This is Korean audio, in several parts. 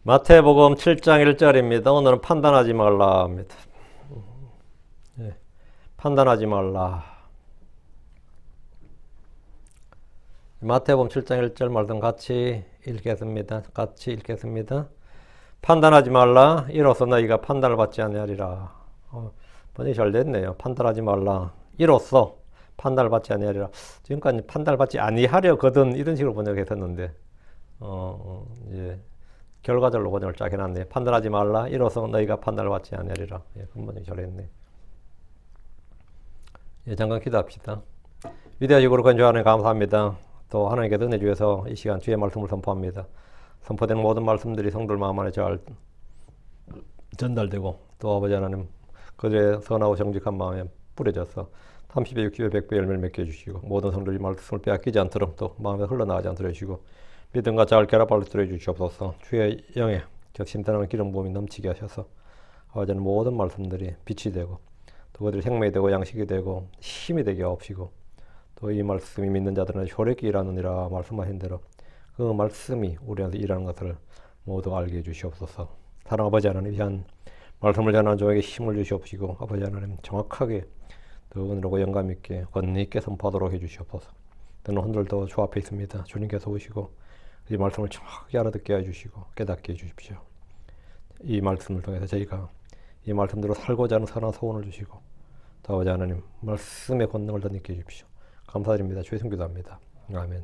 마태복음 7장 1절입니다. 오늘은 판단하지 말라 합니다. 판단하지 말라. 마태복음 7장 1절 말씀 같이 읽겠습니다. 판단하지 말라. 이로써 너희가 판단을 받지 아니하리라. 번역이 잘 됐네요. 판단하지 말라. 이로써 판단을 받지 아니하리라. 지금까지 판단을 받지 아니하려거든 이런 식으로 번역했었는데 이제 결과적으로 번역을 쫙 해놨네요. 판단하지 말라. 이로써 너희가 판단을 받지 아니하리라. 번역이 잘했네. 잠깐 기도합시다. 위대하시고 건조하는 하나님 감사합니다. 또 하나님께서 은혜 주셔서 이 시간 주의 말씀을 선포합니다. 선포된 모든 말씀들이 성도들 마음 안에 잘 전달되고 또 아버지 하나님 그들의 선하고 정직한 마음에 뿌려져서 30배, 60배, 100배 열매를 맺게 해주시고 모든 성도들이 말씀을 빼앗기지 않도록 또 마음에 흘러나가지 않도록 해주시고 믿음과 잘 결합하여 들어 주시옵소서. 주의 영에 격신되는 기름 부음이 넘치게 하셔서 아버지 하나님 모든 말씀들이 빛이 되고 또 그들이 생명이 되고 양식이 되고 힘이 되게 하옵시고 또 이 말씀이 믿는 자들은 효력이 일하느니라 말씀하신 대로 그 말씀이 우리한테 일하는 것을 모두 알게 해주시옵소서. 사랑 아버지 하나님 위한 말씀을 전하는 종에게 힘을 주시옵시고 아버지 하나님 정확하게 또 오늘하고 영감 있게 권능 있게 선포하도록 해주시옵소서. 저는 오늘도 주 앞에 있습니다. 주님께서 오시고 이 말씀을 정확하게 알아듣게 해주시고 깨닫게 해주십시오. 이 말씀을 통해서 저희가 이 말씀대로 살고자 하는 선한 소원을 주시고 또 아버지 하나님 말씀의 권능을 더 느끼게 해주십시오. 감사드립니다. 주의 성기도합니다. 아멘.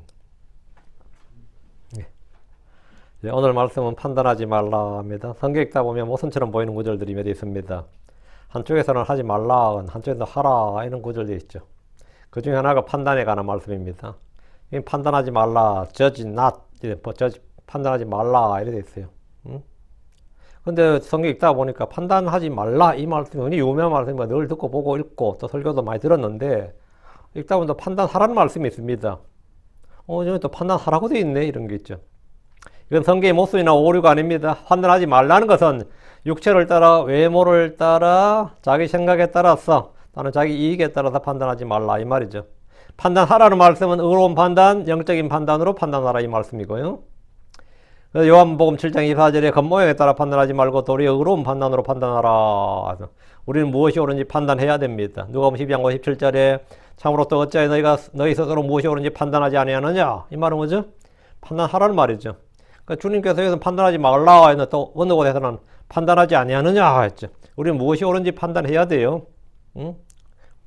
오늘 말씀은 판단하지 말라 합니다. 성경 읽다 보면 모순처럼 보이는 구절들이 몇 개 있습니다. 한쪽에서는 하지 말라, 한쪽에서는 하라 이런 구절들이 있죠. 그 중에 하나가 판단에 관한 말씀입니다. 판단하지 말라, judge not, 판단하지 말라 이렇게 돼 있어요. 근데 성경 읽다 보니까 판단하지 말라 이 말씀이 굉장히 유명한 말씀이니까 늘 듣고 보고 읽고 또 설교도 많이 들었는데 읽다 보면 또 판단하라는 말씀이 있습니다. 저기 또 판단하라고 돼 있네 이런 게 있죠. 이건 성경의 모순이나 오류가 아닙니다. 판단하지 말라는 것은 육체를 따라 외모를 따라 자기 생각에 따라서 또는 자기 이익에 따라서 판단하지 말라 이 말이죠. 판단하라는 말씀은 의로운 판단, 영적인 판단으로 판단하라 이 말씀이고요. 요한복음 7장 24절에 겉모양에 따라 판단하지 말고 도리어 의로운 판단으로 판단하라. 우리는 무엇이 옳은지 판단해야 됩니다. 누가복음 12장 57절에 참으로 또 어찌하여 너희 스스로 무엇이 옳은지 판단하지 아니하느냐 이 말은 뭐죠? 판단하라는 말이죠. 그러니까 주님께서 여기서 판단하지 말라 했는데 또 어느 곳에서는 판단하지 아니하느냐 했죠. 우리는 무엇이 옳은지 판단해야 돼요.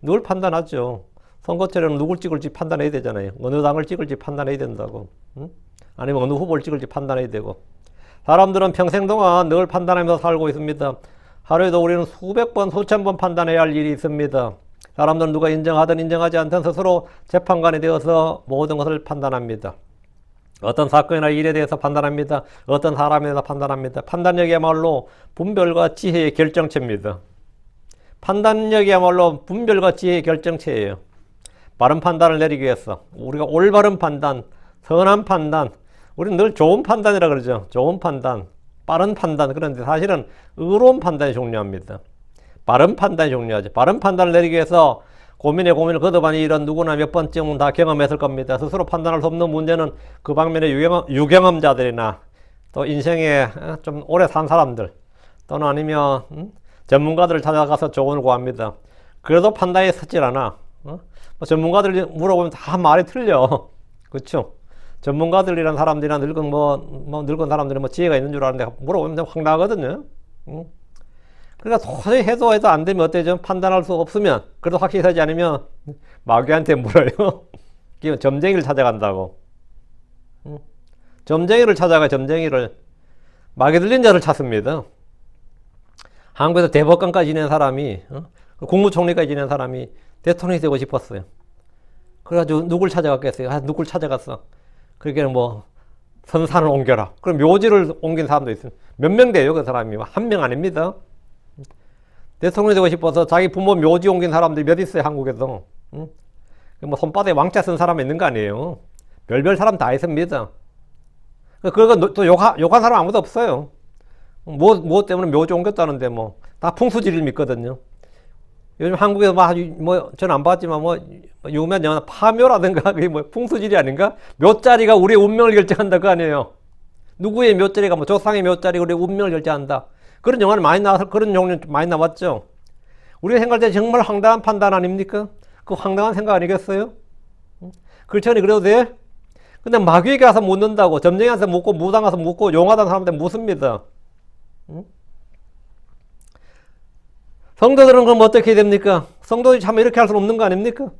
늘 판단하죠. 선거철에는 누굴 찍을지 판단해야 되잖아요. 어느 당을 찍을지 판단해야 된다고. 아니면 어느 후보를 찍을지 판단해야 되고. 사람들은 평생 동안 늘 판단하면서 살고 있습니다. 하루에도 우리는 수백 번, 수천 번 판단해야 할 일이 있습니다. 사람들은 누가 인정하든 인정하지 않든 스스로 재판관이 되어서 모든 것을 판단합니다. 어떤 사건이나 일에 대해서 판단합니다. 어떤 사람에 대해서 판단합니다. 판단력이야말로 분별과 지혜의 결정체입니다. 판단력이야말로 분별과 지혜의 결정체예요. 바른 판단을 내리기 위해서 우리가 올바른 판단, 선한 판단, 우리는 늘 좋은 판단이라 그러죠. 좋은 판단, 빠른 판단. 그런데 사실은 의로운 판단이 중요합니다. 바른 판단이 중요하죠. 바른 판단을 내리기 위해서 고민에 고민을 거듭하니 이런 누구나 몇 번쯤은 다 경험했을 겁니다. 스스로 판단할 수 없는 문제는 그 방면에 유경험자들이나 또 인생에 좀 오래 산 사람들 또는 아니면 전문가들을 찾아가서 조언을 구합니다. 그래도 판단이 섰질 않아. 전문가들 물어보면 다 말이 틀려. 그렇죠? 전문가들이란 사람들이나 늙은 사람들이 지혜가 있는 줄 아는데 물어보면 확 나거든요. 그러니까 도저히 해도 안 되면 어때죠? 판단할 수 없으면 그래도 확실히 서지 않으면 마귀한테 물어요. 점쟁이를 찾아간다고. 점쟁이를 찾아가 점쟁이를. 마귀 들린 자를 찾습니다. 한국에서 대법관까지 지낸 사람이 국무총리까지 지낸 사람이 대통령이 되고 싶었어요. 그래가지고 누굴 찾아갔겠어요? 누굴 찾아갔어? 그러니까 선산을 옮겨라. 그럼 묘지를 옮긴 사람도 있어요. 몇 명 돼요? 그 사람이 한 명 아닙니다. 대통령이 되고 싶어서 자기 부모 묘지 옮긴 사람들이 몇 있어요, 한국에서. 손바닥에 왕자 쓴 사람 있는 거 아니에요. 별별 사람 다 있습니다. 그거 또 욕한 사람 아무도 없어요. 뭐 때문에 묘지 옮겼다는데 다 풍수지리를 믿거든요. 요즘 한국에서 저는 안 봤지만 유명한 영화 파묘라든가 그게 풍수지리 아닌가? 묘자리가 우리의 운명을 결정한다 그 아니에요. 누구의 몇 자리가 뭐 조상의 몇 자리 우리 운명을 결정한다. 그런 영화는 많이 나와서 그런 종류 많이 나왔죠. 우리가 생각할 때 정말 황당한 판단 아닙니까? 그 황당한 생각 아니겠어요? 그렇잖아요. 그래도 돼? 근데 마귀에게 가서 묻는다고, 점쟁이 가서 묻고, 무당 가서 묻고, 용하다는 사람한테 묻습니다. 성도들은 그럼 어떻게 해야 됩니까? 성도들이 참 이렇게 할 수는 없는 거 아닙니까?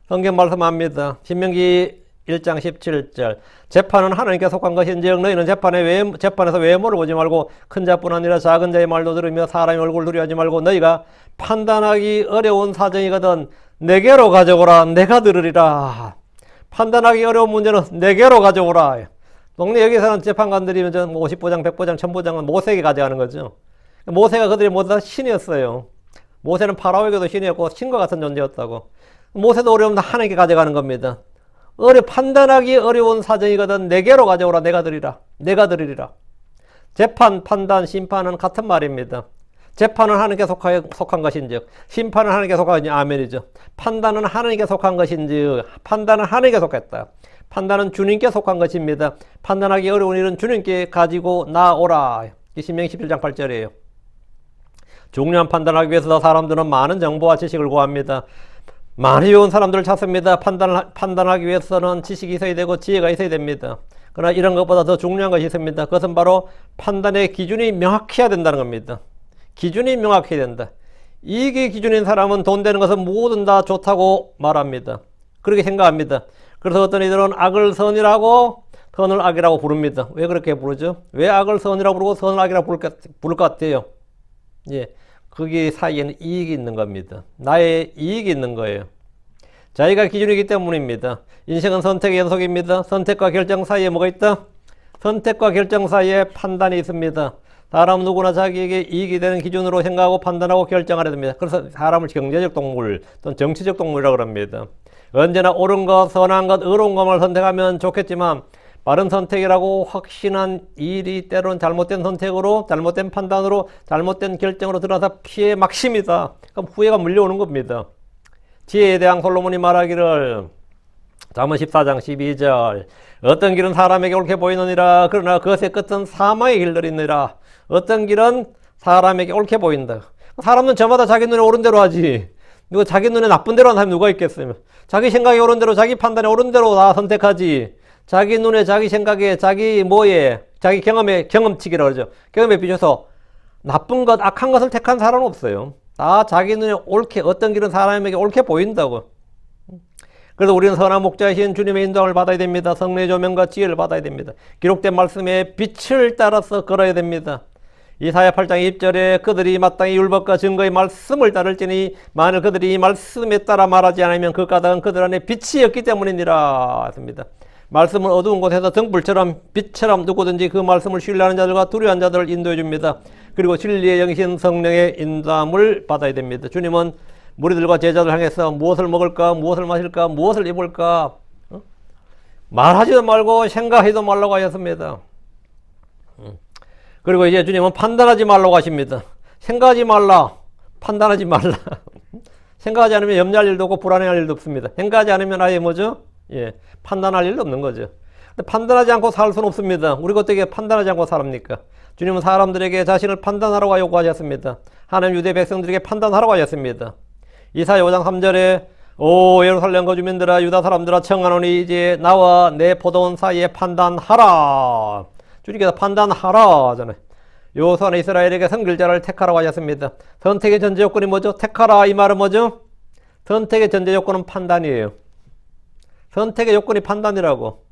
성경 말씀합니다. 신명기 1장 17절. 재판은 하나님께 속한 것인즉 너희는 재판에서 외모를 보지 말고 큰 자뿐 아니라 작은 자의 말도 들으며 사람의 얼굴을 두려워하지 말고 너희가 판단하기 어려운 사정이거든 내게로 가져오라. 내가 들으리라. 판단하기 어려운 문제는 내게로 가져오라. 동네 여기서는 재판관들이 50보장, 100보장, 1000보장은 모세에게 가져가는 거죠. 모세가 그들이 모두 다 신이었어요. 모세는 파라오에게도 신이었고 신과 같은 존재였다고. 모세도 어려우면 하나님께 가져가는 겁니다. 판단하기 어려운 사정이거든 내게로 가져오라. 내가 드리라. 내가 드리리라. 재판, 판단, 심판은 같은 말입니다. 재판은 하나님께 속한 것인즉 심판은 하나님께 속한 것인지 아멘이죠. 판단은 하나님께 속한 것인즉 판단은 하나님께 속했다. 판단은 주님께 속한 것입니다. 판단하기 어려운 일은 주님께 가지고 나오라. 신명기 11장 8절이에요. 중요한 판단하기 위해서 사람들은 많은 정보와 지식을 구합니다. 많이 배운 사람들을 찾습니다. 판단하기 위해서는 지식이 있어야 되고 지혜가 있어야 됩니다. 그러나 이런 것보다 더 중요한 것이 있습니다. 그것은 바로 판단의 기준이 명확해야 된다는 겁니다. 기준이 명확해야 된다. 이게 기준인 사람은 돈 되는 것은 뭐든 다 좋다고 말합니다. 그렇게 생각합니다. 그래서 어떤 이들은 악을 선이라고 선을 악이라고 부릅니다. 왜 그렇게 부르죠? 왜 악을 선이라고 부르고 선을 악이라고 부를 것 같아요? 예, 거기 사이에는 이익이 있는 겁니다. 나의 이익이 있는 거예요. 자기가 기준이기 때문입니다. 인생은 선택의 연속입니다. 선택과 결정 사이에 뭐가 있다? 선택과 결정 사이에 판단이 있습니다. 사람 누구나 자기에게 이익이 되는 기준으로 생각하고 판단하고 결정하려 됩니다. 그래서 사람을 경제적 동물 또는 정치적 동물이라고 합니다. 언제나 옳은 것, 선한 것, 의로운 것만 선택하면 좋겠지만 바른 선택이라고 확신한 일이 때로는 잘못된 선택으로, 잘못된 판단으로, 잘못된 결정으로 드러나서 피해 막심이다. 그럼 후회가 물려오는 겁니다. 지혜에 대한 솔로몬이 말하기를 잠언 14장 12절 어떤 길은 사람에게 옳게 보이느니라 그러나 그것의 끝은 사망의 길들이니라. 어떤 길은 사람에게 옳게 보인다. 사람은 저마다 자기 눈에 옳은 대로 하지. 누가 자기 눈에 나쁜 대로 하는 사람이 누가 있겠어요? 자기 생각에 옳은 대로, 자기 판단에 옳은 대로 다 선택하지. 자기 눈에, 자기 생각에, 자기 자기 경험치기라고 그러죠. 경험에 비춰서 나쁜 것, 악한 것을 택한 사람은 없어요. 다 자기 눈에 옳게, 어떤 길은 사람에게 옳게 보인다고. 그래서 우리는 선한 목자이신 주님의 인도함을 받아야 됩니다. 성령의 조명과 지혜를 받아야 됩니다. 기록된 말씀의 빛을 따라서 걸어야 됩니다. 이사야 8장 2절에 그들이 마땅히 율법과 증거의 말씀을 따를지니 만일 그들이 이 말씀에 따라 말하지 않으면 그 까닭은 그들 안에 빛이 없기 때문이니라 했습니다. 말씀은 어두운 곳에서 등불처럼 빛처럼 누구든지 그 말씀을 신뢰하는 자들과 두려워하는 자들을 인도해 줍니다. 그리고 진리의 영이신 성령의 인도함을 받아야 됩니다. 주님은 무리들과 제자들 향해서 무엇을 먹을까, 무엇을 마실까, 무엇을 입을까 말하지도 말고 생각하지도 말라고 하셨습니다. 그리고 이제 주님은 판단하지 말라고 하십니다. 생각하지 말라, 판단하지 말라. 생각하지 않으면 염려할 일도 없고 불안해할 일도 없습니다. 생각하지 않으면 아예 뭐죠? 예, 판단할 일도 없는 거죠. 근데 판단하지 않고 살 수는 없습니다. 우리가 어떻게 판단하지 않고 살합니까? 주님은 사람들에게 자신을 판단하라고 요구하셨습니다. 하나님 유대 백성들에게 판단하라고 하셨습니다. 이사야 5장 3절에 오 예루살렘 거주민들아 유다 사람들아 청하노니 이제 나와 내 포도원 사이에 판단하라. 주님께서 판단하라 하잖아요. 여호수아는 이스라엘에게 선길자를 택하라고 하셨습니다. 선택의 전제 요건이 뭐죠? 택하라 이 말은 뭐죠? 선택의 전제 요건은 판단이에요. 선택의 요건이 판단이라고.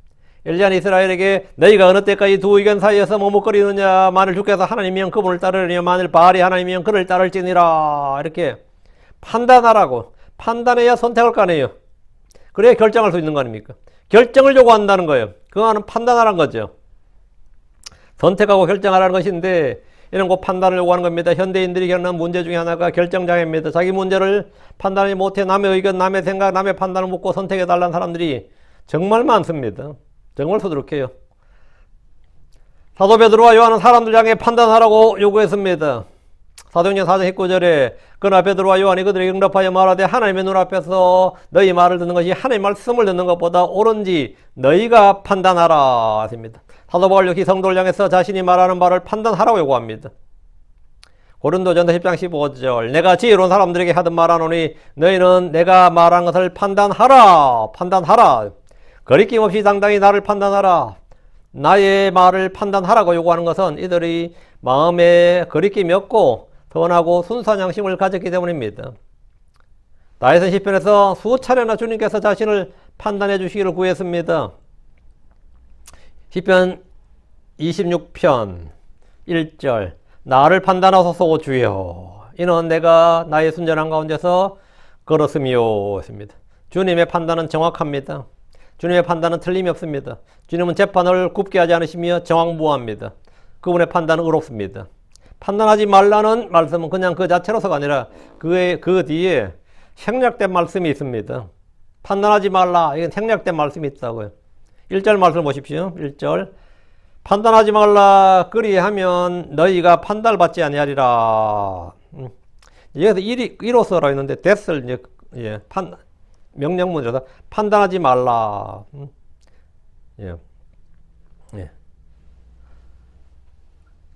엘리야는 이스라엘에게 너희가 어느 때까지 두 의견 사이에서 머뭇거리느냐. 만일 주께서 하나님이면 그분을 따르느냐 만일 바알이 하나님이면 그를 따를지니라. 이렇게 판단하라고. 판단해야 선택할 거 아니에요. 그래야 결정할 수 있는 거 아닙니까? 결정을 요구한다는 거예요. 그거는 판단하라는 거죠. 선택하고 결정하라는 것인데 이런 거 판단을 요구하는 겁니다. 현대인들이 겪는 문제 중에 하나가 결정장애입니다. 자기 문제를 판단하지 못해 남의 의견, 남의 생각, 남의 판단을 묻고 선택해달라는 사람들이 정말 많습니다. 정말 소드럽게요. 사도 베드로와 요한은 사람들 향해 판단하라고 요구했습니다. 사도행전 4장 19절에 그러나 베드로와 요한이 그들에게 응답하여 말하되 하나님의 눈앞에서 너희 말을 듣는 것이 하나님의 말씀을 듣는 것보다 옳은지 너희가 판단하라 했습니다. 사도 바울 역시 성도를 향해서 자신이 말하는 말을 판단하라고 요구합니다. 고린도전서 10장 15절 내가 지혜로운 사람들에게 하던 말하노니 너희는 내가 말한 것을 판단하라. 거리낌 없이 당당히 나를 판단하라. 나의 말을 판단하라고 요구하는 것은 이들이 마음에 거리낌이 없고 선하고 순수한 양심을 가졌기 때문입니다. 다윗은 시편에서 수차례나 주님께서 자신을 판단해 주시기를 구했습니다. 시편 26편 1절 나를 판단하소서 주여 이는 내가 나의 순전한 가운데서 걸었으며 했습니다. 주님의 판단은 정확합니다. 주님의 판단은 틀림이 없습니다. 주님은 재판을 굽게 하지 않으시며 정확무합니다. 그분의 판단은 의롭습니다. 판단하지 말라는 말씀은 그냥 그 자체로서가 아니라 그 뒤에 생략된 말씀이 있습니다. 판단하지 말라. 이건 생략된 말씀이 있다고요. 1절 말씀을 보십시오. 1절 판단하지 말라 그리하면 너희가 판단을 받지 아니하리라. 여기서 이로서라 했는데 that을 이제 명령문이라서 판단하지 말라.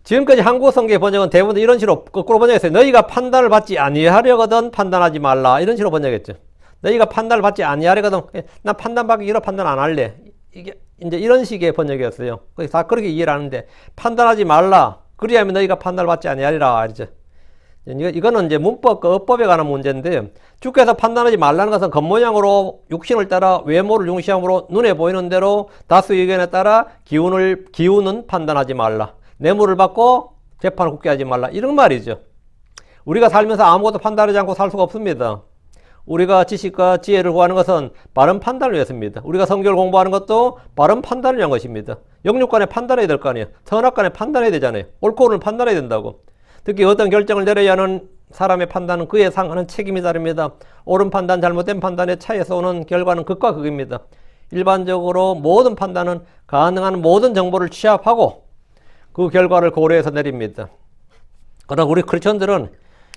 지금까지 한국 성경 번역은 대부분 이런 식으로 거꾸로 번역했어요. 너희가 판단을 받지 아니하려거든 판단하지 말라. 이런 식으로 번역했죠. 너희가 판단을 받지 아니하려거든 난 판단받기 이런 판단 안 할래. 이게 이제 이런 식의 번역이었어요. 다 그렇게 이해를 하는데 판단하지 말라. 그리하면 너희가 판단을 받지 아니하리라. 이거는 이제 문법과 어법에 관한 문제인데 주께서 판단하지 말라는 것은 겉모양으로 육신을 따라 외모를 중시함으로 눈에 보이는 대로 다수 의견에 따라 기운은 판단하지 말라. 뇌물을 받고 재판을 굽게 하지 말라. 이런 말이죠. 우리가 살면서 아무것도 판단하지 않고 살 수가 없습니다. 우리가 지식과 지혜를 구하는 것은 바른 판단을 위해서입니다. 우리가 성경을 공부하는 것도 바른 판단을 위한 것입니다. 영육간에 판단해야 될 거 아니에요. 선악간에 판단해야 되잖아요. 옳고 그름을 판단해야 된다고. 특히 어떤 결정을 내려야 하는 사람의 판단은 그에 상하는 책임이 다릅니다. 옳은 판단, 잘못된 판단의 차이에서 오는 결과는 극과 극입니다. 일반적으로 모든 판단은 가능한 모든 정보를 취합하고 그 결과를 고려해서 내립니다. 그러나 우리 크리스천들은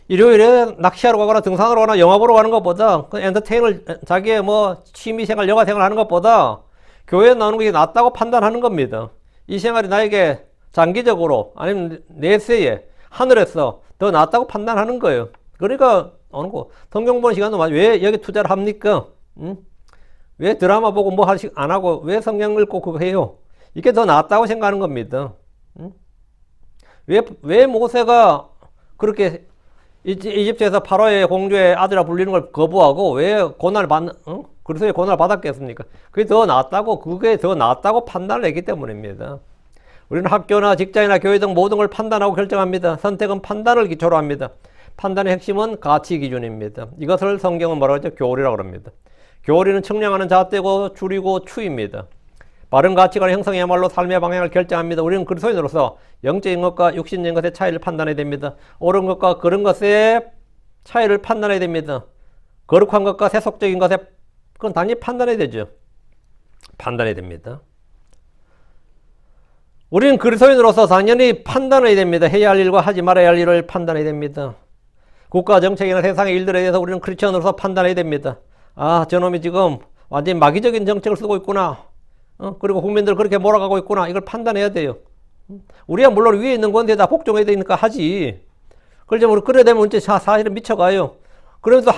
일요일에 낚시하러 가거나 등산하러 가거나 영화 보러 가는 것보다 그 엔터테인을 자기의 취미생활, 여가생활 하는 것보다 교회에 나오는 게 낫다고 판단하는 겁니다. 이 생활이 나에게 장기적으로 아니면 내세에 하늘에서 더 낫다고 판단하는 거예요. 그러니까 어느 거 성경 보는 시간도 왜 여기 투자를 합니까? 왜 드라마 보고 뭐 안 하고 왜 성경 읽고 그거 해요? 이게 더 낫다고 생각하는 겁니다. 왜 모세가 그렇게 이집트에서 파로의 공주의 아들이라 불리는 걸 거부하고 왜 고난을 그리스도의 고난을 받았겠습니까? 그게 더 낫다고 판단을 했기 때문입니다. 우리는 학교나 직장이나 교회 등 모든 걸 판단하고 결정합니다. 선택은 판단을 기초로 합니다. 판단의 핵심은 가치 기준입니다. 이것을 성경은 뭐라고 하죠? 교리라고 합니다. 교리는 측량하는 잣대고 줄이고 추입니다. 바른 가치관을 형성해야말로 삶의 방향을 결정합니다. 우리는 그리스도인으로서 영적인 것과 육신적인 것의 차이를 판단해야 됩니다. 옳은 것과 그른 것의 차이를 판단해야 됩니다. 거룩한 것과 세속적인 것의 그건 당연히 판단해야 되죠. 판단해야 됩니다. 우리는 그리스도인으로서 당연히 판단해야 됩니다. 해야 할 일과 하지 말아야 할 일을 판단해야 됩니다. 국가 정책이나 세상의 일들에 대해서 우리는 크리스천으로서 판단해야 됩니다. 아, 저놈이 지금 완전히 마귀적인 정책을 쓰고 있구나. 그리고 국민들 그렇게 몰아가고 있구나. 이걸 판단해야 돼요. 우리야 물론 위에 있는 건데 다 복종해야 되니까 하지. 그래 되면 이제 사실은 미쳐가요. 그러면서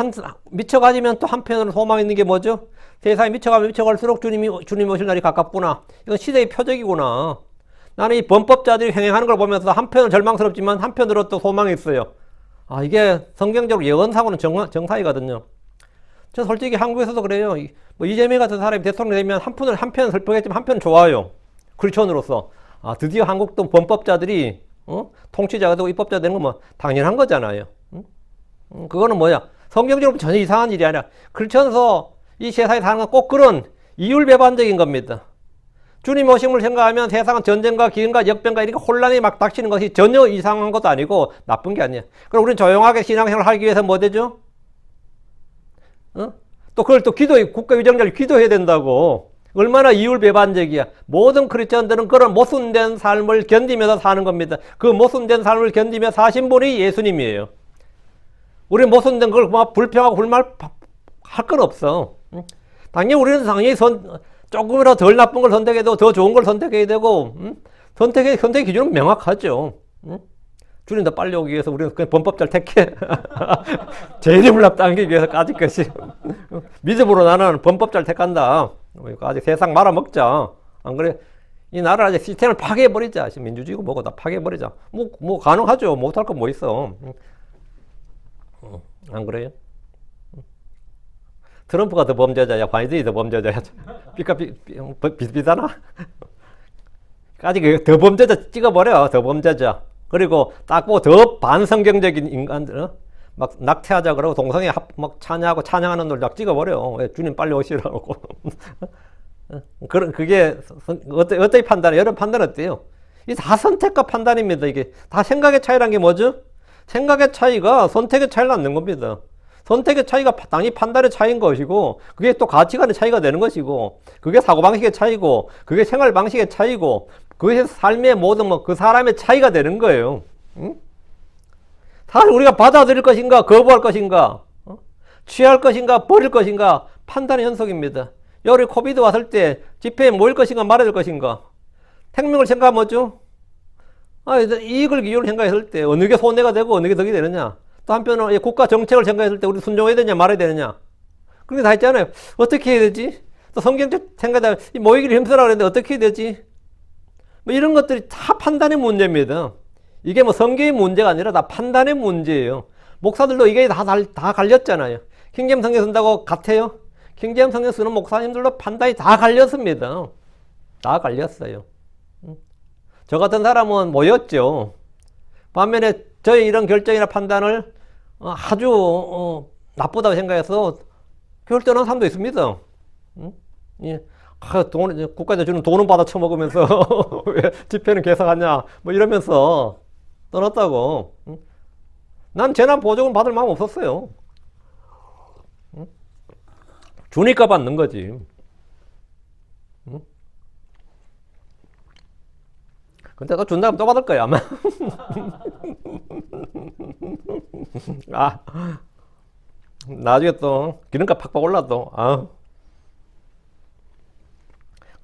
미쳐가지면 또 한편으로 소망 있는 게 뭐죠? 세상이 미쳐가면 미쳐갈수록 주님이 오실 날이 가깝구나. 이건 시대의 표적이구나. 나는 이 범법자들이 행행하는 걸 보면서 한편은 절망스럽지만 한편으로 또 소망이 있어요. 아, 이게 성경적으로 예언상으로는 정사이거든요. 저 솔직히 한국에서도 그래요. 이재명 같은 사람이 대통령이 되면 한편은 슬프겠지만 한편은 좋아요. 크리스천으로서. 아, 드디어 한국도 범법자들이 통치자가 되고 입법자 되는 건 당연한 거잖아요. 그거는 성경적으로 전혀 이상한 일이 아니라 크리스천으로서 이 세상에 사는 건 꼭 그런 이율배반적인 겁니다. 주님 오심을 생각하면 세상은 전쟁과 기근과 역병과 이렇게 혼란이 막 닥치는 것이 전혀 이상한 것도 아니고 나쁜 게 아니에요. 그럼 우리는 조용하게 신앙생활을 하기 위해서 뭐 되죠? 또 그걸 또 국가 위정자를 기도해야 된다고. 얼마나 이율배반적이야. 모든 크리스천들은 그런 모순된 삶을 견디면서 사는 겁니다. 그 모순된 삶을 견디며 사신 분이 예수님이에요. 우리 모순된 걸 불평하고 불말 할 건 없어. 당연히 우리는 조금이라도 덜 나쁜 걸 선택해도 더 좋은 걸 선택해야 되고, 선택의 기준은 명확하죠. 주님 더 빨리 오기 위해서 우리는 그냥 범법자를 택해. 재림을 당기기 위해서 까짓 것이. 믿음으로 나는 범법자를 택한다. 아직 세상 말아먹자. 안 그래? 이 나라 아직 시스템을 파괴해버리자. 민주주의고 뭐고 다 파괴해버리자. 뭐 가능하죠. 못할 건 뭐 있어. 안 그래요? 트럼프가 더 범죄자야, 바이든이 더 범죄자야. 비슷비슷하나? 아직 더 범죄자 찍어버려, 더 범죄자. 그리고 딱 보고 더 반성경적인 인간들, 막 낙태하자 그러고 동성애 막 찬양하고 찬양하는 놈들 딱 찍어버려. 주님 빨리 오시라고. 그게 어떻게 판단해? 여러분 판단 어때요? 이게 다 선택과 판단입니다. 이게 다 생각의 차이란 게 뭐죠? 생각의 차이가 선택의 차이를 낳는 겁니다. 선택의 차이가 당연히 판단의 차이인 것이고, 그게 또 가치관의 차이가 되는 것이고, 그게 사고방식의 차이고, 그게 생활방식의 차이고, 그게 삶의 모든 그 사람의 차이가 되는 거예요. 응? 사실 우리가 받아들일 것인가, 거부할 것인가, 취할 것인가, 버릴 것인가, 판단의 연속입니다. 우리 코비드 왔을 때 집회에 모일 것인가, 말아야 될 것인가. 생명을 생각하면 뭐죠? 이익을 기준으로 생각했을 때 어느 게 손해가 되고 어느 게 덕이 되느냐. 또 한편으로 국가 정책을 생각했을 때 우리 순종해야 되냐 말아야 되느냐. 그런 게 다 있잖아요. 어떻게 해야 되지? 또 성경적 생각하다 모이기를 힘쓰라 그랬는데 어떻게 해야 되지? 뭐 이런 것들이 다 판단의 문제입니다. 이게 뭐 성경의 문제가 아니라 다 판단의 문제예요. 목사들도 이게 다 갈렸잖아요. 킹제임 성경 쓴다고 같아요? 킹제임 성경 쓰는 목사님들도 판단이 다 갈렸습니다. 다 갈렸어요. 저 같은 사람은 뭐였죠? 반면에 저의 이런 결정이나 판단을 아주 나쁘다고 생각해서 교회를 떠난 사람도 있습니다. 국가에서 주는 돈은 받아 처먹으면서 왜 집회는 계속하냐 뭐 이러면서 떠났다고. 난 재난 보조금 받을 마음 없었어요. 주니까 받는 거지. 근데 또 준다면 또 받을 거야 아마. 나중에 또 기름값 팍팍 올라 또.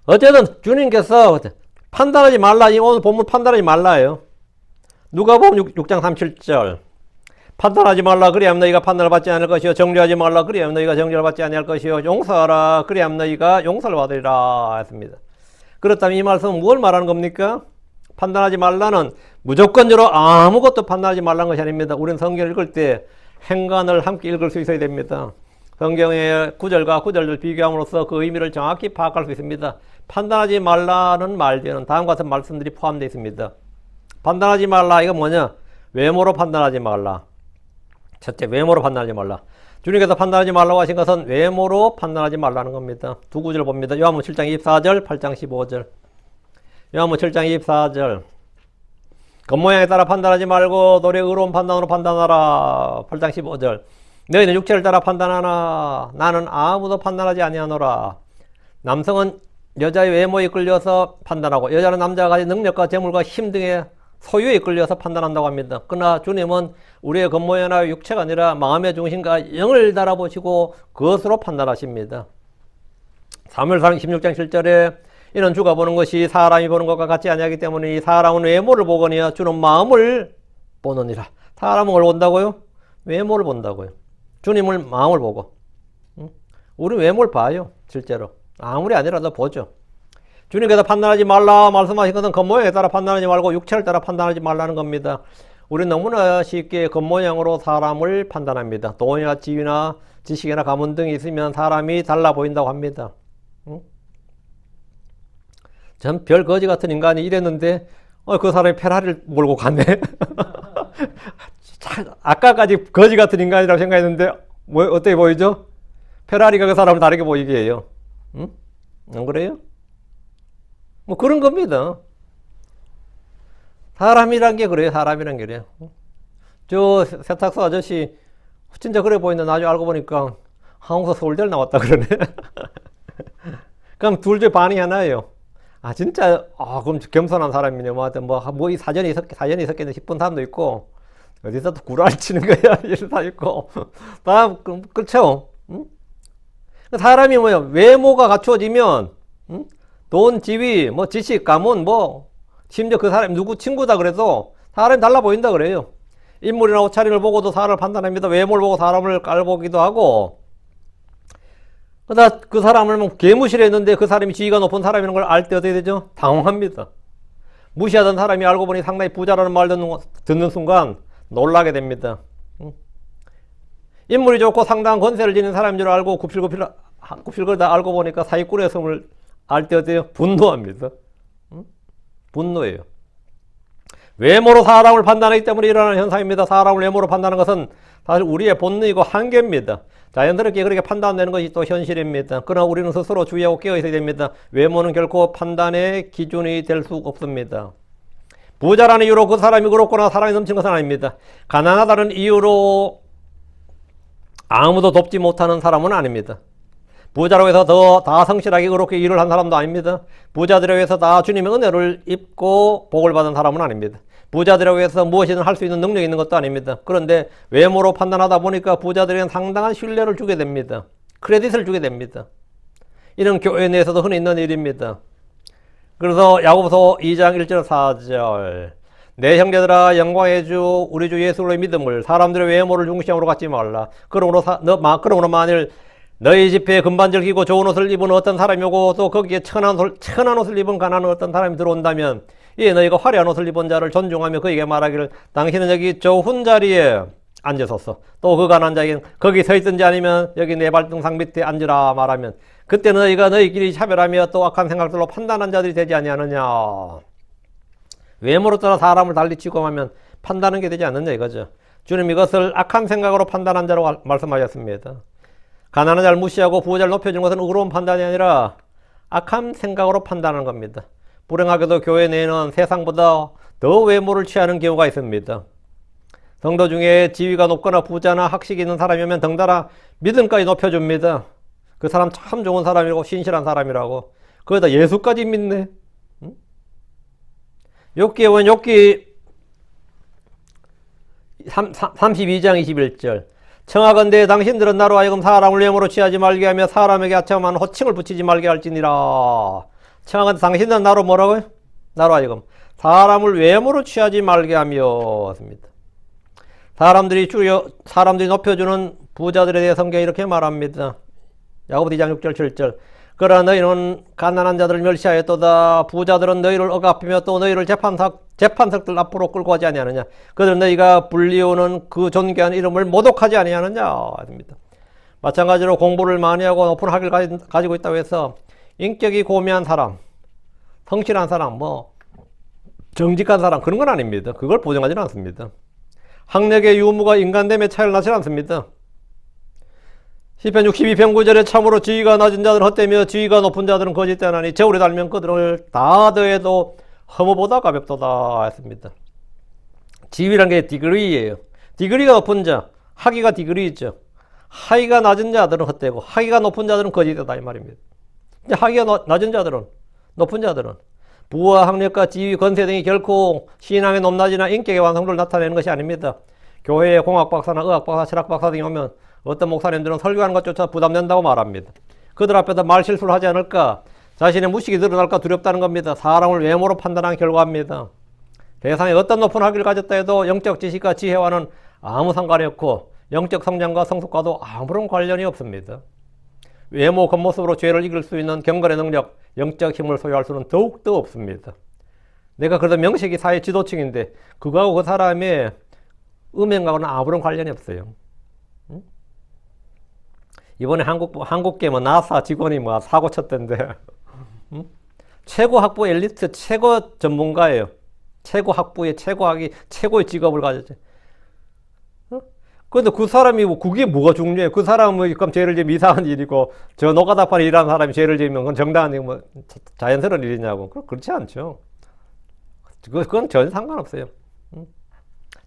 어쨌든 주님께서 판단하지 말라. 이 오늘 본문 판단하지 말라예요. 누가복음 6장 37절. 판단하지 말라. 그리하면 너희가 판단을 받지 않을 것이요. 정죄하지 말라. 그리하면 너희가 정죄를 받지 아니할 것이요. 용서하라. 그리하면 너희가 용서를 받으리라 했습니다. 그렇다면 이 말씀은 무엇을 말하는 겁니까? 판단하지 말라는 무조건적으로 아무것도 판단하지 말라는 것이 아닙니다. 우리는 성경을 읽을 때 행간을 함께 읽을 수 있어야 됩니다. 성경의 구절과 구절을 비교함으로써 그 의미를 정확히 파악할 수 있습니다. 판단하지 말라는 말에는 다음과 같은 말씀들이 포함되어 있습니다. 판단하지 말라, 이거 뭐냐? 외모로 판단하지 말라. 첫째, 외모로 판단하지 말라. 주님께서 판단하지 말라고 하신 것은 외모로 판단하지 말라는 겁니다. 두 구절 봅니다. 요한복음 7장 24절, 8장 15절. 요한복음 7장 24절. 겉모양에 따라 판단하지 말고 도리어 의로운 판단으로 판단하라. 8장 15절. 너희는 육체를 따라 판단하나 나는 아무도 판단하지 아니하노라. 남성은 여자의 외모에 끌려서 판단하고 여자는 남자가 가진 능력과 재물과 힘 등의 소유에 끌려서 판단한다고 합니다. 그러나 주님은 우리의 겉모양이나 육체가 아니라 마음의 중심과 영을 달아보시고 그것으로 판단하십니다. 사무엘상 16장 7절에 이는 주가 보는 것이 사람이 보는 것과 같지 아니하기 때문에 이 사람은 외모를 보거니와 주는 마음을 보느니라. 사람은 뭘 본다고요? 외모를 본다고요. 주님을 마음을 보고. 우리 외모를 봐요. 실제로. 아무리 아니라도 보죠. 주님께서 판단하지 말라 말씀하신 것은 겉모양에 따라 판단하지 말고 육체를 따라 판단하지 말라는 겁니다. 우리는 너무나 쉽게 겉모양으로 사람을 판단합니다. 돈이나 지위나 지식이나 가문 등이 있으면 사람이 달라 보인다고 합니다. 전 별 거지 같은 인간이 이랬는데 그 사람이 페라리를 몰고 가네. 아까까지 거지 같은 인간이라고 생각했는데 어떻게 보이죠? 페라리가 그 사람을 다르게 보이게 해요. 안 그래요? 뭐 그런 겁니다. 사람이란 게 그래요. 사람이란 게 그래요. 저 세탁소 아저씨 진짜 그래 보이는데 나중에 알고 보니까 한국서 서울대를 나왔다 그러네. 그럼 둘 중에 반이 하나예요. 진짜 그럼 겸손한 사람이네. 이 사전이 있었겠네 싶은 사람도 있고, 어디서 또 구라를 치는 거야 이런 사람 있고, 다 그렇죠. 사람이 외모가 갖추어지면 응? 돈, 지위, 뭐 지식, 가문, 뭐 심지어 그 사람이 누구 친구다 그래도 사람이 달라 보인다 그래요. 인물이나 옷차림을 보고도 사람을 판단합니다. 외모를 보고 사람을 깔보기도 하고. 그러다 그 사람을 뭐 개무시했는데 그 사람이 지위가 높은 사람이라는 걸 알 때 어떻게 되죠? 당황합니다. 무시하던 사람이 알고 보니 상당히 부자라는 말 듣는 순간 놀라게 됩니다. 인물이 좋고 상당한 권세를 지닌 사람인 줄 알고 굽실거리다 알고 보니까 사기꾼의 성을 알 때 어때요? 분노합니다. 분노예요. 외모로 사람을 판단하기 때문에 일어나는 현상입니다. 사람을 외모로 판단하는 것은 사실 우리의 본능이고 한계입니다. 자연스럽게 그렇게 판단되는 것이 또 현실입니다. 그러나 우리는 스스로 주의하고 깨어 있어야 됩니다. 외모는 결코 판단의 기준이 될 수 없습니다. 부자라는 이유로 그 사람이 그렇거나 사랑이 넘치는 것은 아닙니다. 가난하다는 이유로 아무도 돕지 못하는 사람은 아닙니다. 부자라고 해서 다 성실하게 그렇게 일을 한 사람도 아닙니다. 부자들에 의해서 다 주님의 은혜를 입고 복을 받은 사람은 아닙니다. 부자들에 의해서 무엇이든 할 수 있는 능력이 있는 것도 아닙니다. 그런데 외모로 판단하다 보니까 부자들에게는 상당한 신뢰를 주게 됩니다. 크레딧을 주게 됩니다. 이런 교회 내에서도 흔히 있는 일입니다. 그래서 야고보서 2장 1절 4절 내 형제들아 영광의 주 우리 주 예수의 믿음을 사람들의 외모를 중심으로 갖지 말라. 그러므로 만일 너희 집회에 금반지를 끼고 좋은 옷을 입은 어떤 사람이 오고 또 거기에 천한 옷을 입은 가난한 어떤 사람이 들어온다면 이 너희가 화려한 옷을 입은 자를 존중하며 그에게 말하기를 당신은 여기 좋은 자리에 앉으소서. 또 그 가난한 자에게는 거기 서 있든지 아니면 여기 내 발등상 밑에 앉으라 말하면 그때는 너희가 너희끼리 차별하며 또 악한 생각들로 판단한 자들이 되지 아니하느냐. 외모로 따라 사람을 달리 취급하면 판단하는 게 되지 않느냐 이거죠. 주님 이것을 악한 생각으로 판단한 자로 말씀하셨습니다. 가난한 자를 무시하고 부자를 높여주는 것은 의로운 판단이 아니라 악한 생각으로 판단하는 겁니다. 불행하게도 교회 내에는 세상보다 더 외모를 취하는 경우가 있습니다. 성도 중에 지위가 높거나 부자나 학식이 있는 사람이 오면 덩달아 믿음까지 높여줍니다. 그 사람 참 좋은 사람이라고 신실한 사람이라고. 거기다 예수까지 믿네. 욥기에 보면 욥기 32장 21절 청하건대 당신들은 나로 하여금 사람을 외모로 취하지 말게 하며 사람에게 아첨한 호칭을 붙이지 말게 할지니라. 청하건대 당신들은 나로 뭐라고요? 나로 하여금 사람을 외모로 취하지 말게 하며 습니다. 사람들이 높여주는 부자들에 대해 성경이 이렇게 말합니다. 야고보 2장 6절 7절 그러나 너희는 가난한 자들을 멸시하였도다. 부자들은 너희를 억압하며 또 너희를 재판석들 앞으로 끌고 가지 아니하느냐. 그들은 너희가 불리우는 그 존귀한 이름을 모독하지 아니하느냐 합니다. 마찬가지로 공부를 많이 하고 높은 학위를 가지고 있다고 해서 인격이 고미한 사람, 성실한 사람, 정직한 사람 그런 건 아닙니다. 그걸 보장하지는 않습니다. 학력의 유무가 인간됨의 차이를 나지 않습니다. 시편 62편 9절에 참으로 지위가 낮은 자들은 헛되며 지위가 높은 자들은 거짓되나니 저울에 달면 그들을 다 더해도 허무보다 가볍도다 했습니다. 지위란 게 디그리예요. 디그리가 높은 자, 학위가 디그리죠. 학위가 낮은 자들은 헛되고 학위가 높은 자들은 거짓되다 이 말입니다. 학위가 낮은 자들은, 높은 자들은 부와 학력과 지위, 권세 등이 결코 신앙의 높낮이나 인격의 완성도를 나타내는 것이 아닙니다. 교회에 공학박사나 의학박사, 철학박사 등이 오면 어떤 목사님들은 설교하는 것조차 부담된다고 말합니다. 그들 앞에서 말 실수를 하지 않을까, 자신의 무식이 드러날까 두렵다는 겁니다. 사람을 외모로 판단한 결과입니다. 세상에 어떤 높은 학위를 가졌다 해도 영적 지식과 지혜와는 아무 상관이 없고 영적 성장과 성숙과도 아무런 관련이 없습니다. 외모, 겉모습으로 죄를 이길 수 있는 경건의 능력, 영적 힘을 소유할 수는 더욱더 없습니다. 내가 그래도 명식이 사회 지도층인데 그거하고 그 사람의 음행하고는 아무런 관련이 없어요. 이번에 한국계 나사 직원이 사고 쳤던데 최고 학부 엘리트 최고 전문가예요. 최고 학부의 최고학위 최고의 직업을 가졌죠. 그런데 그 사람이 그게 뭐가 중요해? 그 사람은 그럼 죄를 지으면 이상한 일이고 저 노가다판에 일하는 사람이 죄를 지으면 그건 정당한 일, 자연스러운 일이냐고. 그렇지 않죠. 그건 전혀 상관없어요.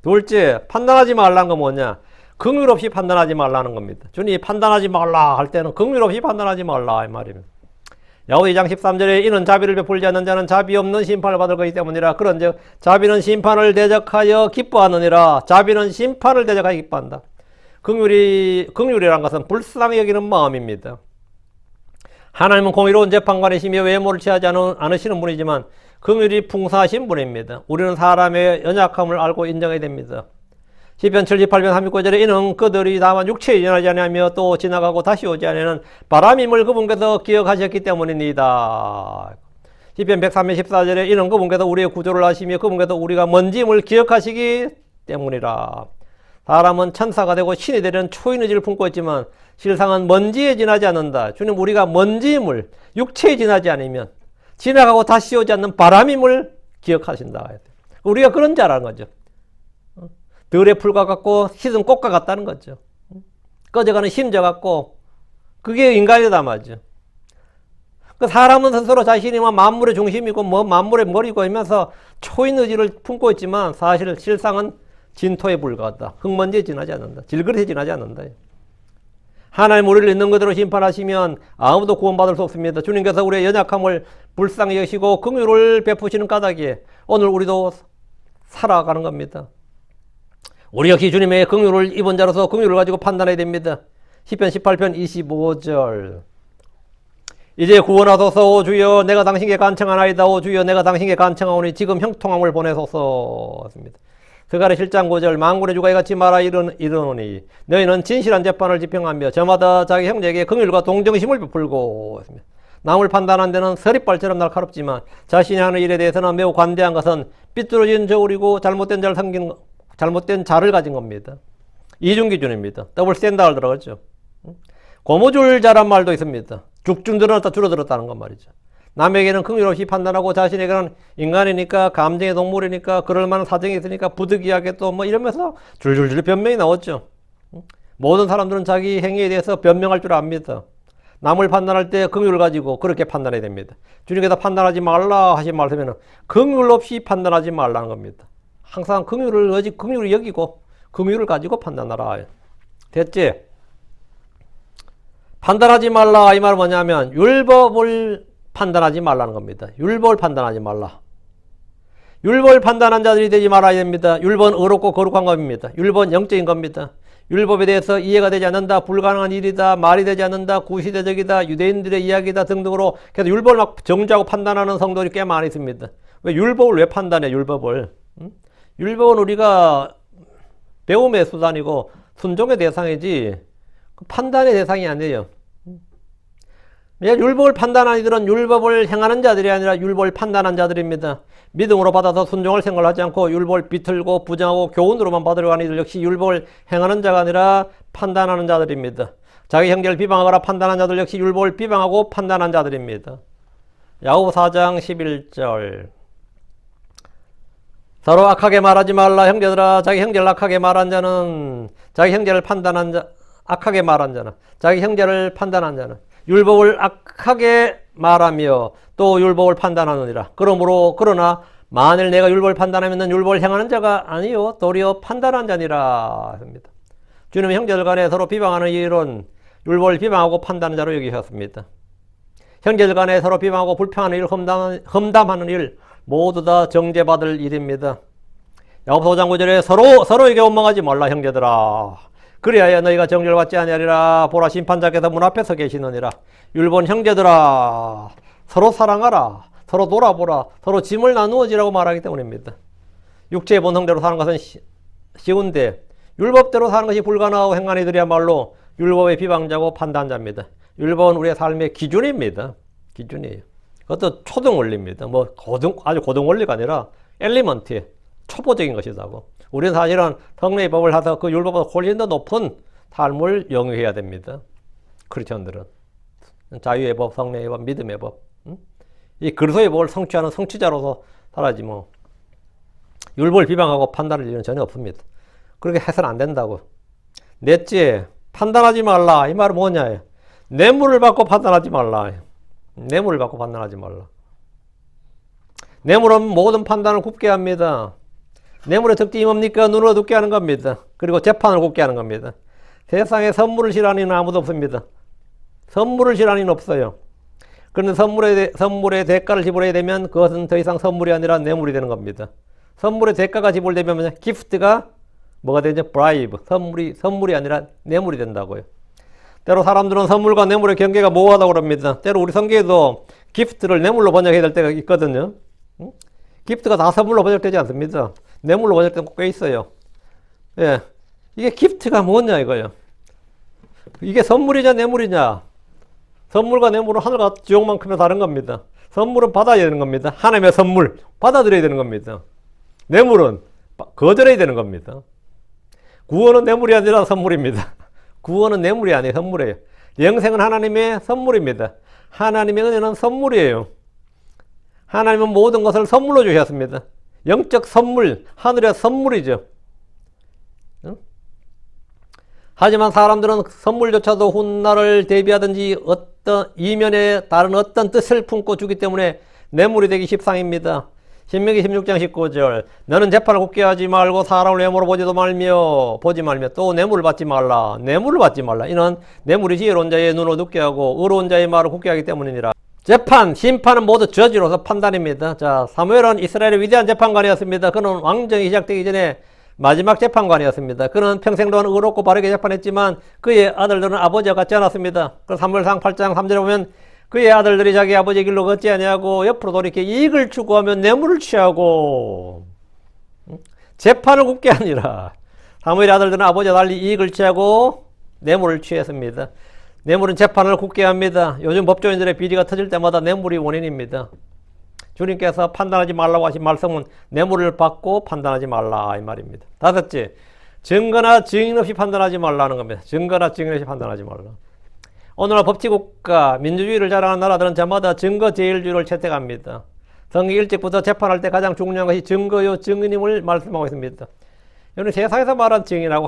둘째, 판단하지 말라는 건 뭐냐? 긍휼 없이 판단하지 말라는 겁니다. 주님이 판단하지 말라 할 때는 긍휼 없이 판단하지 말라 이 말입니다. 야고보 2장 13절에 이는 자비를 베풀지 않는 자는 자비 없는 심판을 받을 것이기 때문이라. 그런즉 자비는 심판을 대적하여 기뻐하느니라. 자비는 심판을 대적하여 기뻐한다. 긍휼이란 것은 불쌍히 여기는 마음입니다. 하나님은 공의로운 재판관이시며 외모를 취하지 않으시는 분이지만 긍휼이 풍성하신 분입니다. 우리는 사람의 연약함을 알고 인정해야 됩니다. 시편 78편 39절에 이는 그들이 다만 육체에 지나지 아니하며 또 지나가고 다시 오지 아니하는 바람임을 그분께서 기억하셨기 때문입니다. 시편 103편 14절에 이는 그분께서 우리의 구조를 아시며 그분께서 우리가 먼지임을 기억하시기 때문이라. 사람은 천사가 되고 신이 되려는 초인의지를 품고 있지만 실상은 먼지에 지나지 않는다. 주님, 우리가 먼지임을, 육체에 지나지 않으면 지나가고 다시 오지 않는 바람임을 기억하신다. 우리가 그런 자라는 거죠. 들의 풀과 같고 씻은 꽃과 같다는 거죠. 꺼져가는 심저 같고, 그게 인간이다 말이죠. 그 사람은 스스로 자신이 만물의 중심이고 만물의 머리고 하면서 초인의지를 품고 있지만 사실 실상은 진토에 불과하다. 흙먼지에 지나지 않는다. 질그릇에 지나지 않는다. 하나님 우리를 있는 그대로 심판하시면 아무도 구원받을 수 없습니다. 주님께서 우리의 연약함을 불쌍히 여기시고 긍휼을 베푸시는 까닭에 오늘 우리도 살아가는 겁니다. 우리 역시 주님의 긍휼을 입은 자로서 긍휼을 가지고 판단해야 됩니다. 시편 18편 25절. 이제 구원하소서. 오 주여, 내가 당신께 간청하나이다. 오 주여, 내가 당신께 간청하오니 지금 형통함을 보내소서. 스가랴 7장 9절. 만군의 주가 이같이 말하 이르노니 너희는 진실한 재판을 집행하며 저마다 자기 형제에게 긍휼과 동정심을 베풀고. 남을 판단하는 데는 서리발처럼 날카롭지만 자신이 하는 일에 대해서는 매우 관대한 것은 삐뚤어진 저울이고 잘못된 자를 가진 겁니다. 이중 기준입니다. 더블 스탠다드 들어갔죠. 고무줄 자란 말도 있습니다. 죽중 늘어났다 줄어들었다는 건 말이죠. 남에게는 긍휼 없이 판단하고 자신에게는 인간이니까 감정의 동물이니까 그럴 만한 사정이 있으니까 부득이하게 또 뭐 이러면서 줄줄줄 변명이 나왔죠. 모든 사람들은 자기 행위에 대해서 변명할 줄 압니다. 남을 판단할 때 긍휼을 가지고 그렇게 판단해야 됩니다. 주님께서 판단하지 말라 하신 말씀에는 긍휼 없이 판단하지 말라는 겁니다. 항상 긍휼을 여기고 긍휼을 가지고 판단하라. 됐지? 판단하지 말라 이 말은 뭐냐면 율법을 판단하지 말라는 겁니다. 율법을 판단하지 말라. 율법을 판단한 자들이 되지 말아야 됩니다. 율법은 의롭고 거룩한 겁니다. 율법은 영적인 겁니다. 율법에 대해서 이해가 되지 않는다, 불가능한 일이다, 말이 되지 않는다, 구시대적이다, 유대인들의 이야기다 등등으로 그래서 율법을 막 정죄하고 판단하는 성도들이 꽤 많이 있습니다. 왜 율법을 왜 판단해? 율법은 우리가 배움의 수단이고 순종의 대상이지 판단의 대상이 아니에요. 율법을 판단한 이들은 율법을 행하는 자들이 아니라 율법을 판단한 자들입니다. 믿음으로 받아서 순종할 생각을 하지 않고 율법을 비틀고 부정하고 교훈으로만 받으려고 하는 이들 역시 율법을 행하는 자가 아니라 판단하는 자들입니다. 자기 형제를 비방하거나 판단한 자들 역시 율법을 비방하고 판단한 자들입니다. 야고보 4장 11절. 서로 악하게 말하지 말라. 형제들아, 자기 형제를 악하게 말한 자는 자기 형제를 악하게 말한 자는 자기 형제를 판단한 자는 율법을 악하게 말하며 또 율법을 판단하느니라. 그러나 만일 내가 율법을 판단하면 율법을 행하는 자가 아니요 도리어 판단한 자니라. 주님은 형제들 간에 서로 비방하는 일은 율법을 비방하고 판단하는 자로 여기셨습니다. 형제들 간에 서로 비방하고 불평하는 일, 험담하는 일 모두 다 정죄받을 일입니다. 야고보 5장 9절에 서로에게 원망하지 말라 형제들아. 그리하여 너희가 정죄를 받지 아니하리라. 보라, 심판자께서 문 앞에 서 계시느니라. 율본 형제들아, 서로 사랑하라. 서로 돌아보라. 서로 짐을 나누어지라고 말하기 때문입니다. 육체의 본성대로 사는 것은 쉬운데 율법대로 사는 것이 불가능하고 행한 이들이야말로 율법의 비방자고 판단자입니다. 율법은 우리의 삶의 기준입니다. 기준이에요. 그것도 초등 원리입니다. 아주 고등 원리가 아니라 엘리먼트의 초보적인 것이라고. 우리는 사실은 성령의 법을 해서 그 율법보다 훨씬 더 높은 삶을 영위해야 됩니다. 크리스천들은. 자유의 법, 성령의 법, 믿음의 법. 이 그리스도의 법을 성취하는 성취자로서 살아야지 뭐. 율법을 비방하고 판단할 일은 전혀 없습니다. 그렇게 해서는 안 된다고. 넷째, 판단하지 말라. 이 말은 뭐냐? 뇌물을 받고 판단하지 말라. 뇌물을 받고 판단하지 말라. 뇌물은 모든 판단을 굽게 합니다. 뇌물의 특징이 뭡니까? 눈을 어둡게 하는 겁니다. 그리고 재판을 곱게 하는 겁니다. 세상에 선물을 싫어하는 이는 아무도 없습니다. 선물을 싫어하는 이는 없어요. 그런데 선물의 대가를 지불해야 되면 그것은 더 이상 선물이 아니라 뇌물이 되는 겁니다. 선물의 대가가 지불되면 기프트가 뭐가 되죠? 브라이브. 선물이 아니라 뇌물이 된다고요. 때로 사람들은 선물과 뇌물의 경계가 모호하다고 그럽니다. 때로 우리 성경에도 기프트를 뇌물로 번역해야 될 때가 있거든요. 기프트가 다 선물로 번역되지 않습니다. 뇌물로 번역된 거 꽤 있어요. 예. 이게 기프트가 뭐냐 이거예요. 이게 선물이냐 뇌물이냐. 선물과 뇌물은 하늘과 지옥만큼의 다른 겁니다. 선물은 받아야 되는 겁니다. 하나님의 선물 받아들여야 되는 겁니다. 뇌물은 거절해야 되는 겁니다. 구원은 뇌물이 아니라 선물입니다. 구원은 뇌물이 아니에요. 선물이에요. 영생은 하나님의 선물입니다. 하나님의 은혜는 선물이에요. 하나님은 모든 것을 선물로 주셨습니다. 영적 선물, 하늘의 선물이죠. 하지만 사람들은 선물조차도 훗날을 대비하든지 어떤 이면에 다른 어떤 뜻을 품고 주기 때문에 뇌물이 되기 십상입니다. 신명기 16장 19절 너는 재판을 굳게 하지 말고 사람을 외모로 보지 말며 또 뇌물을 받지 말라. 뇌물을 받지 말라. 이는 뇌물이 지혜로운 자의 눈을 눕게 하고 의로운 자의 말을 굳게 하기 때문이니라. 재판, 심판은 모두 저지로서 판단입니다. 자, 사무엘은 이스라엘의 위대한 재판관이었습니다. 그는 왕정이 시작되기 전에 마지막 재판관이었습니다. 그는 평생 동안 의롭고 바르게 재판했지만 그의 아들들은 아버지와 같지 않았습니다. 그래서 사무엘상 8장 3절에 보면 그의 아들들이 자기 아버지의 길로 걷지 아니하고 옆으로 돌이켜 이익을 추구하며 뇌물을 취하고 재판을 굽게 하니라. 사무엘의 아들들은 아버지와 달리 이익을 취하고 뇌물을 취했습니다. 뇌물은 재판을 굳게 합니다. 요즘 법조인들의 비리가 터질 때마다 뇌물이 원인입니다. 주님께서 판단하지 말라고 하신 말씀은 뇌물을 받고 판단하지 말라 이 말입니다. 다섯째, 증거나 증인 없이 판단하지 말라는 겁니다. 증거나 증인 없이 판단하지 말라. 오늘날 법치국가 민주주의를 자랑하는 나라들은 저마다 증거제일주의를 채택합니다. 성경 일찍부터 재판할 때 가장 중요한 것이 증거요 증인임을 말씀하고 있습니다. 여러분 세상에서 말한 증인하고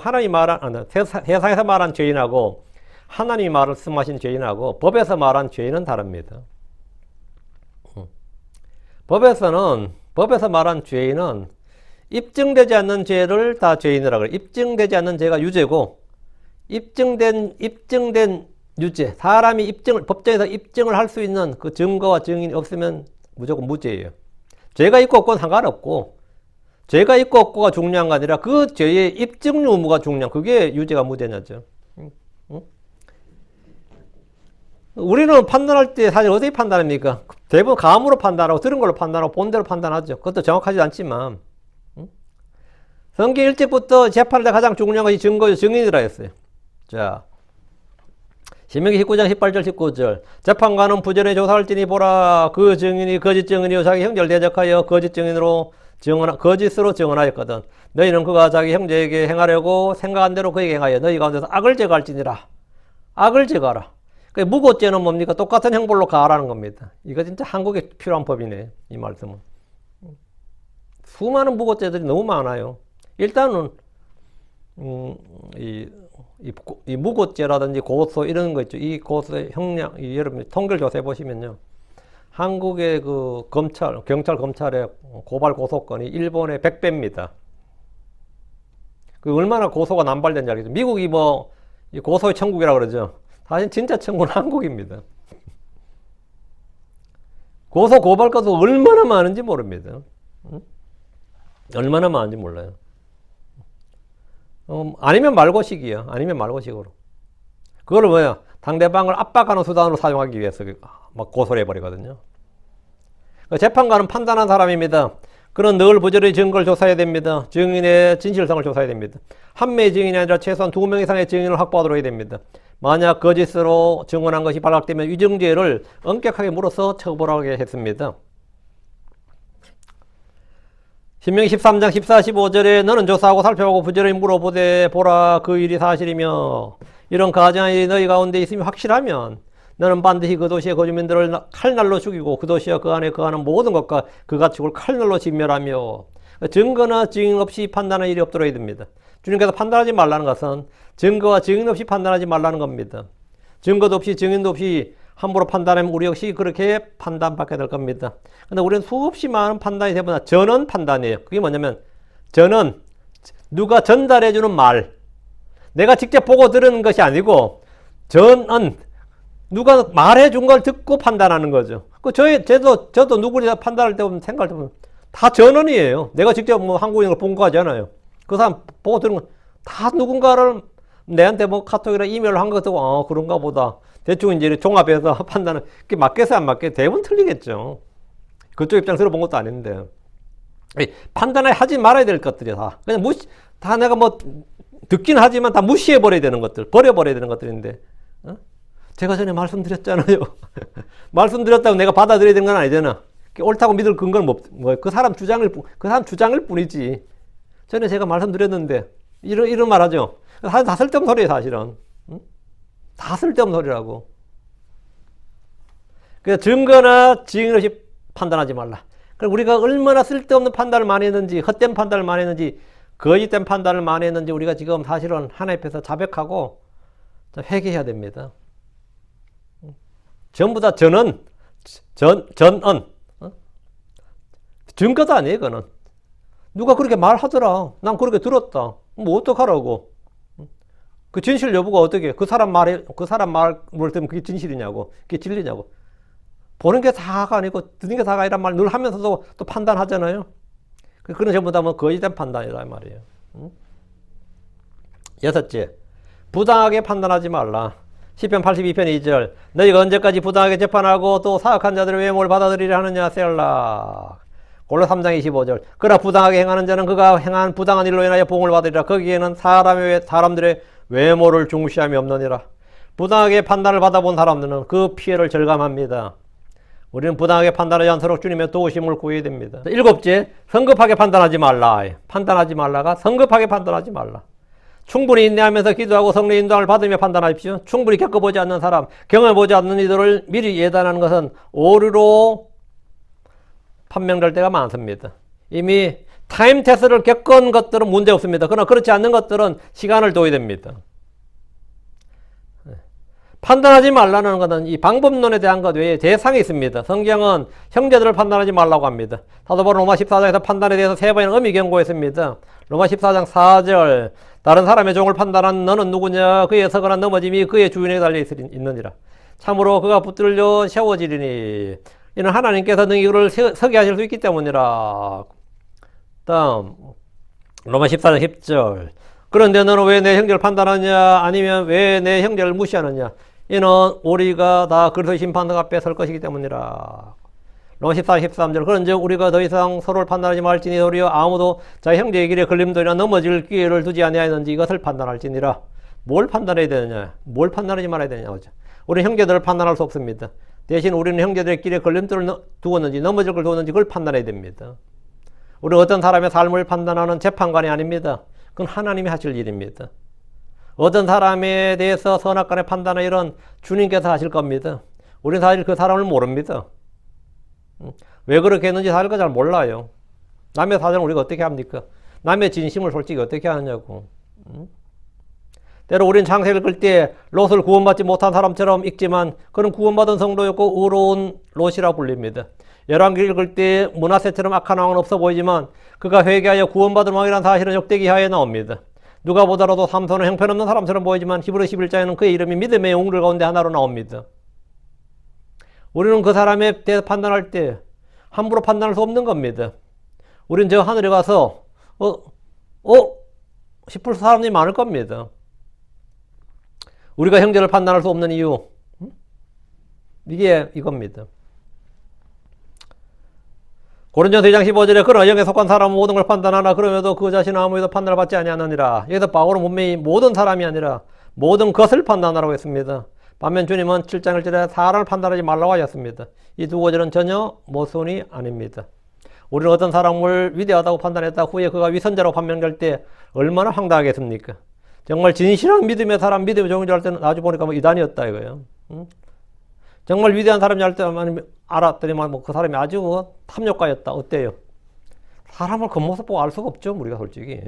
세상에서 말한 죄인하고 하나님이 말씀하신 죄인하고 법에서 말한 죄인은 다릅니다. 법에서 말한 죄인은 입증되지 않는 죄를 다 죄인이라고 그래요. 입증되지 않는 죄가 유죄고 입증된 유죄, 사람이 법정에서 입증을 할 수 있는 그 증거와 증인이 없으면 무조건 무죄예요. 죄가 있고 없고는 상관없고 죄가 있고 없고가 중요한 거 아니라 그 죄의 입증 유무가 중요한 그게 유죄가 무죄냐죠. 우리는 판단할 때 사실 어떻게 판단합니까? 대부분 감으로 판단하고 들은 걸로 판단하고 본 대로 판단하죠. 그것도 정확하지 않지만 성경 일찍부터 재판할 때 가장 중요한 것이 증거요 증인이라 했어요. 자, 신명기 19장 18절 19절 재판관은 부전에 조사할지니 보라 그 증인이 거짓 증인이요 자기 형제를 대적하여 거짓으로 증언하였거든. 너희는 그가 자기 형제에게 행하려고 생각한 대로 그에게 행하여 너희 가운데서 악을 제거할지니라. 악을 제거하라. 무고죄는 뭡니까? 똑같은 형벌로 가하라는 겁니다. 이거 진짜 한국에 필요한 법이네. 이 말씀은. 수많은 무고죄들이 너무 많아요. 일단은 이 무고죄라든지 고소 이런 거 있죠. 이 고소의 형량, 여러분 통계를 조사해 보시면요. 한국의 그 경찰 검찰의 고발 고소건이 일본의 100배입니다. 그 얼마나 고소가 남발된지 알겠죠. 미국이 뭐 고소의 천국이라고 그러죠. 사실 진짜 천국은 한국입니다. 고소 고발 건수 얼마나 많은지 모릅니다. 얼마나 많은지 몰라요. 아니면 말고식이요. 아니면 말고식으로. 그걸 뭐야? 상대방을 압박하는 수단으로 사용하기 위해서 막 고소를 해버리거든요. 재판관은 판단한 사람입니다. 그는 늘 부지런히 증거를 조사해야 됩니다. 증인의 진실성을 조사해야 됩니다. 한 명의 증인이 아니라 최소한 2명 이상의 증인을 확보하도록 해야 됩니다. 만약 거짓으로 증언한 것이 발각되면 위증죄를 엄격하게 물어서 처벌하게 했습니다. 신명기 13장 14, 15절에 너는 조사하고 살펴보고 부지런히 물어보되 보라 그 일이 사실이며 이런 가증한 일이 너희 가운데 있음이 확실하면 너는 반드시 그 도시의 거주민들을 칼날로 죽이고 그 도시와 그 안에 거하는 모든 것과 그 가축을 칼날로 진멸하며 증거나 증인 없이 판단할 일이 없도록 해야 됩니다. 주님께서 판단하지 말라는 것은 증거와 증인 없이 판단하지 말라는 겁니다. 증거도 없이 증인도 없이 함부로 판단하면 우리 역시 그렇게 판단받게 될 겁니다. 근데 우리는 수없이 많은 판단이 대부분 전언 판단이에요. 그게 뭐냐면 전언, 누가 전달해주는 말, 내가 직접 보고 들은 것이 아니고 전언, 누가 말해준 걸 듣고 판단하는 거죠. 저도 누구를 판단할 때 보면 생각할 때 보면 다 전언이에요. 내가 직접 뭐 한국인을 본 거 하잖아요. 그 사람 보고 들은 건 다 누군가를 내한테 뭐 카톡이나 이메일을 한 것도 그런가 보다. 대충 이제 종합해서 판단은 그게 맞겠어요, 안 맞겠어요? 대부분 틀리겠죠. 그쪽 입장 들어본 것도 아닌데. 판단을 하지 말아야 될 것들이 다. 그냥 다 내가 뭐 듣긴 하지만 다 무시해버려야 되는 것들, 버려버려야 되는 것들인데. 제가 전에 말씀드렸잖아요. 말씀드렸다고 내가 받아들여야 되는 건 아니잖아. 옳다고 믿을 근거는 그 사람 주장일 뿐이지. 전에 제가 말씀드렸는데, 이런 말 하죠. 다 쓸데없는 소리예요, 사실은. 다 쓸데없는 소리라고. 그래서 증거나 증인 없이 판단하지 말라. 그럼 우리가 얼마나 쓸데없는 판단을 많이 했는지, 헛된 판단을 많이 했는지, 거짓된 판단을 많이 했는지 우리가 지금 사실은 하나님 앞에서 자백하고 회개해야 됩니다. 전부 다 전언. 증거도 아니에요, 그거는. 누가 그렇게 말하더라. 난 그렇게 들었다. 뭐 어떡하라고. 그 진실 여부가 어떻게, 그 사람 말을 들으면 그게 진실이냐고, 그게 진리냐고. 보는 게 다가 아니고, 듣는 게 다가 아니란 말 늘 하면서도 또 판단하잖아요. 그런 전부 다 뭐 거짓된 판단이란 말이에요. 여섯째, 부당하게 판단하지 말라. 시편 82편 2절. 너희가 언제까지 부당하게 재판하고 또 사악한 자들의 외모를 받아들이려 하느냐, 셀라. 골로 3장 25절. 그러나 부당하게 행하는 자는 그가 행한 부당한 일로 인하여 복을 받으리라. 거기에는 사람들의 외모를 중시함이 없느니라. 부당하게 판단을 받아본 사람들은 그 피해를 절감합니다. 우리는 부당하게 판단하지 않도록 주님의 도우심을 구해야 됩니다. 일곱째, 성급하게 판단하지 말라. 판단하지 말라가 성급하게 판단하지 말라. 충분히 인내하면서 기도하고 성령 인도함을 받으며 판단하십시오. 충분히 겪어보지 않는 사람, 경험해보지 않는 이들을 미리 예단하는 것은 오류로 판명될 때가 많습니다. 이미 타임 테스트를 겪은 것들은 문제 없습니다. 그러나 그렇지 않는 것들은 시간을 둬야 됩니다. 판단하지 말라는 것은 이 방법론에 대한 것 외에 대상이 있습니다. 성경은 형제들을 판단하지 말라고 합니다. 사도 바울은 로마 14장에서 판단에 대해서 3번이나 엄히 경고했습니다. 로마 14장 4절. 다른 사람의 종을 판단한 너는 누구냐? 그의 서거나 넘어짐이 그의 주인에게 달려 있느니라. 참으로 그가 붙들려 세워지리니 이는 하나님께서 능히 그를 서게 하실 수 있기 때문이라. 다음 로마 14장 10절. 그런데 너는 왜 내 형제를 판단하냐? 아니면 왜 내 형제를 무시하느냐? 이는 우리가 다 그리스도의 심판 앞에 설 것이기 때문이라. 로마 14장 13절. 그런즉 우리가 더 이상 서로를 판단하지 말지니 도리어 아무도 자기 형제의 길에 걸림돌이나 넘어질 기회를 두지 아니하였는지 이것을 판단할지니라. 뭘 판단해야 되느냐? 뭘 판단하지 말아야 되느냐? 우리는 형제들을 판단할 수 없습니다. 대신 우리는 형제들의 길에 걸림돌을 두었는지 넘어질 걸 두었는지 그걸 판단해야 됩니다. 우리는 어떤 사람의 삶을 판단하는 재판관이 아닙니다. 그건 하나님이 하실 일입니다. 어떤 사람에 대해서 선악간의 판단을 이런 주님께서 하실 겁니다. 우리는 사실 그 사람을 모릅니다. 왜 그렇게 했는지 사실 잘 몰라요. 남의 사정을 우리가 어떻게 합니까? 남의 진심을 솔직히 어떻게 하느냐고. 때로 우리는 창세기를 읽을 때 롯을 구원받지 못한 사람처럼 읽지만 그는 구원받은 성도였고 의로운 롯이라 불립니다. 열왕기를 읽을 때 므낫세처럼 악한 왕은 없어 보이지만 그가 회개하여 구원받은 왕이라는 사실은 역대기하에 나옵니다. 누가 보더라도 삼손은 형편없는 사람처럼 보이지만 히브리 11장에는 그의 이름이 믿음의 영웅들 가운데 하나로 나옵니다. 우리는 그 사람에 대해서 판단할 때 함부로 판단할 수 없는 겁니다. 우리는 저 하늘에 가서 싶을 사람들이 많을 겁니다. 우리가 형제를 판단할 수 없는 이유, 이게 이겁니다. 고린도전서 2장 15절에 그러나 영에 속한 사람은 모든 걸 판단하나 그러면도 그 자신은 아무에도 판단을 받지 아니하느니라. 여기서 바울은 분명히 모든 사람이 아니라 모든 것을 판단하라고 했습니다. 반면 주님은 7장 1절에 사람을 판단하지 말라고 하셨습니다. 이 두 구절은 전혀 모순이 아닙니다. 우리는 어떤 사람을 위대하다고 판단했다 후에 그가 위선자라고 판명될 때 얼마나 황당하겠습니까? 정말 진실한 믿음의 사람, 믿음의 종인 줄 알 때는 나중에 보니까 뭐 이단이었다 이거예요. 정말 위대한 사람이 할 때만 알았더니만 뭐 그 사람이 아주 탐욕가였다. 어때요? 사람을 겉모습 보고 알 수가 없죠. 우리가 솔직히.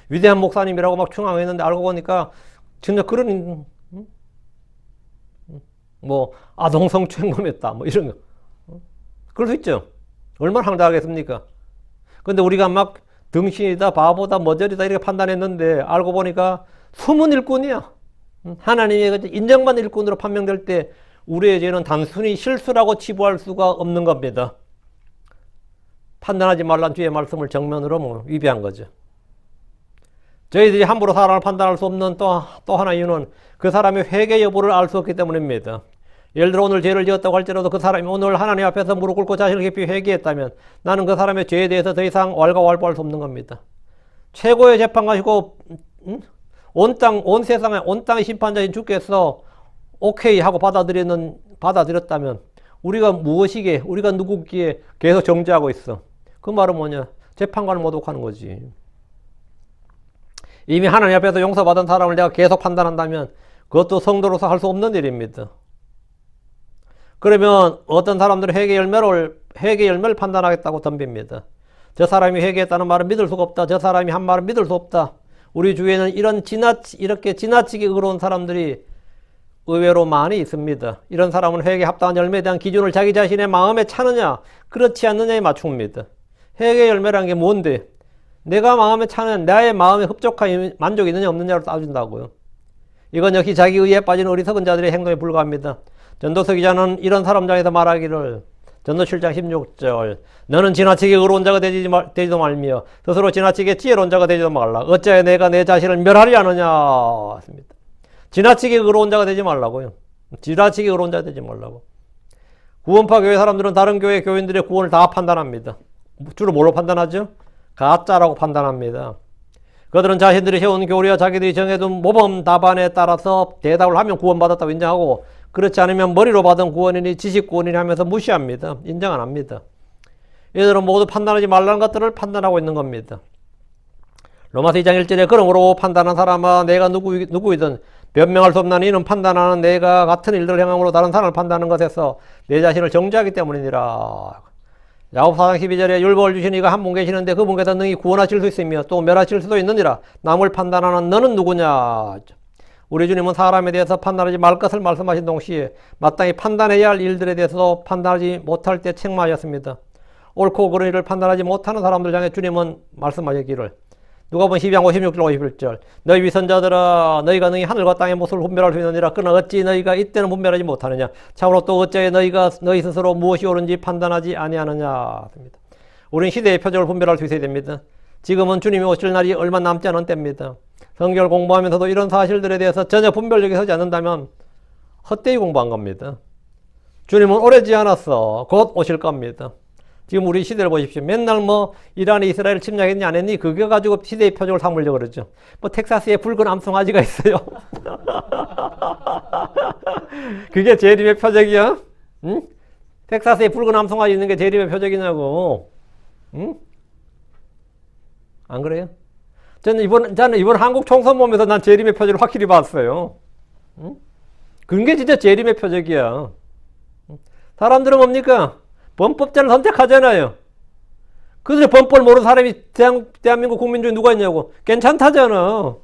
위대한 목사님이라고 막 충성했는데 알고 보니까 진짜 그런 뭐 아동성추행범했다. 뭐 이런 거. 그럴 수 있죠. 얼마나 황당하겠습니까? 근데 우리가 막 등신이다, 바보다, 머저리다 이렇게 판단했는데 알고 보니까 숨은 일꾼이야. 하나님의 인정받는 일꾼으로 판명될 때 우리의 죄는 단순히 실수라고 치부할 수가 없는 겁니다. 판단하지 말란 주의 말씀을 정면으로 위배한 거죠. 저희들이 함부로 사람을 판단할 수 없는 또 하나 이유는 그 사람의 회개 여부를 알 수 없기 때문입니다. 예를 들어 오늘 죄를 지었다고 할지라도 그 사람이 오늘 하나님 앞에서 무릎 꿇고 자신을 깊이 회개했다면 나는 그 사람의 죄에 대해서 더 이상 왈가왈부할 수 없는 겁니다. 최고의 재판관이고 온 세상에 온 땅의 심판자인 주께서 오케이 하고 받아들였다면 우리가 무엇이기에 우리가 누구기에 계속 정죄하고 있어. 그 말은 뭐냐? 재판관을 모독하는 거지. 이미 하나님 앞에서 용서받은 사람을 내가 계속 판단한다면 그것도 성도로서 할 수 없는 일입니다. 그러면 어떤 사람들은 회개 열매를 판단하겠다고 덤빕니다. 저 사람이 회개했다는 말은 믿을 수가 없다. 저 사람이 한 말은 믿을 수 없다. 우리 주위에는 이렇게 지나치게 의로운 사람들이 의외로 많이 있습니다. 이런 사람은 회개에 합당한 열매에 대한 기준을 자기 자신의 마음에 차느냐 그렇지 않느냐에 맞춥니다. 회개 열매라는 게 뭔데? 내가 마음에 차는 나의 마음에 흡족한 만족이 있느냐 없느냐로 따진다고요. 이건 역시 자기 의에 빠진 어리석은 자들의 행동에 불과합니다. 전도서 기자는 이런 사람장에서 말하기를 전도 7장 16절 너는 지나치게 의로운 자가 되지도 말며 스스로 지나치게 지혜로운 자가 되지도 말라. 어찌하여 내가 내 자신을 멸하리 하느냐 했습니다. 지나치게 의로운 자가 되지 말라고요. 지나치게 의로운 자가 되지 말라고. 구원파 교회 사람들은 다른 교회 교인들의 구원을 다 판단합니다. 주로 뭘로 판단하죠? 가짜라고 판단합니다. 그들은 자신들이 세운 교리와 자기들이 정해둔 모범 답안에 따라서 대답을 하면 구원받았다고 인정하고 그렇지 않으면 머리로 받은 구원이니 지식 구원이니 하면서 무시합니다. 인정 안 합니다. 얘들은 모두 판단하지 말라는 것들을 판단하고 있는 겁니다. 로마서 2장 1절에 그러므로 판단한 사람아 내가 누구이든 변명할 수 없나니 이는 판단하는 내가 같은 일들을 행함으로 다른 사람을 판단하는 것에서 내 자신을 정죄하기 때문이니라. 야고보 4장 12절에 율법을 주신 이가 한 분 계시는데 그분께서 능히 구원하실 수 있으며 또 멸하실 수도 있느니라. 남을 판단하는 너는 누구냐. 우리 주님은 사람에 대해서 판단하지 말 것을 말씀하신 동시에 마땅히 판단해야 할 일들에 대해서도 판단하지 못할 때 책망하셨습니다. 옳고 그른 일을 판단하지 못하는 사람들 향해 주님은 말씀하시기를 누가복음 12장 56절 51절 너희 위선자들아 너희가 능히 하늘과 땅의 모습을 분별할 수 있느니라. 그러나 어찌 너희가 이때는 분별하지 못하느냐. 참으로 또 어찌하여 너희가 너희 스스로 무엇이 옳은지 판단하지 아니하느냐. 우리는 시대의 표적을 분별할 수 있어야 됩니다. 지금은 주님이 오실 날이 얼마 남지 않은 때입니다. 성경을 공부하면서도 이런 사실들에 대해서 전혀 분별력이 서지 않는다면 헛되이 공부한 겁니다. 주님은 오래지 않았어. 곧 오실 겁니다. 지금 우리 시대를 보십시오. 맨날 이란이 이스라엘을 침략했니 안 했니 그거 가지고 시대의 표적을 삼으려고 그러죠. 텍사스에 붉은 암송아지가 있어요. 그게 재림의 표적이야? 응? 텍사스에 붉은 암송아지 있는 게 재림의 표적이냐고. 응? 안 그래요? 저는 이번 한국 총선 보면서 난 재림의 표적을 확실히 봤어요. 응? 그런 게 진짜 재림의 표적이야. 사람들은 뭡니까? 범법자를 선택하잖아요. 그래서 범법을 모르는 사람이 대한민국 국민 중에 누가 있냐고. 괜찮다잖아.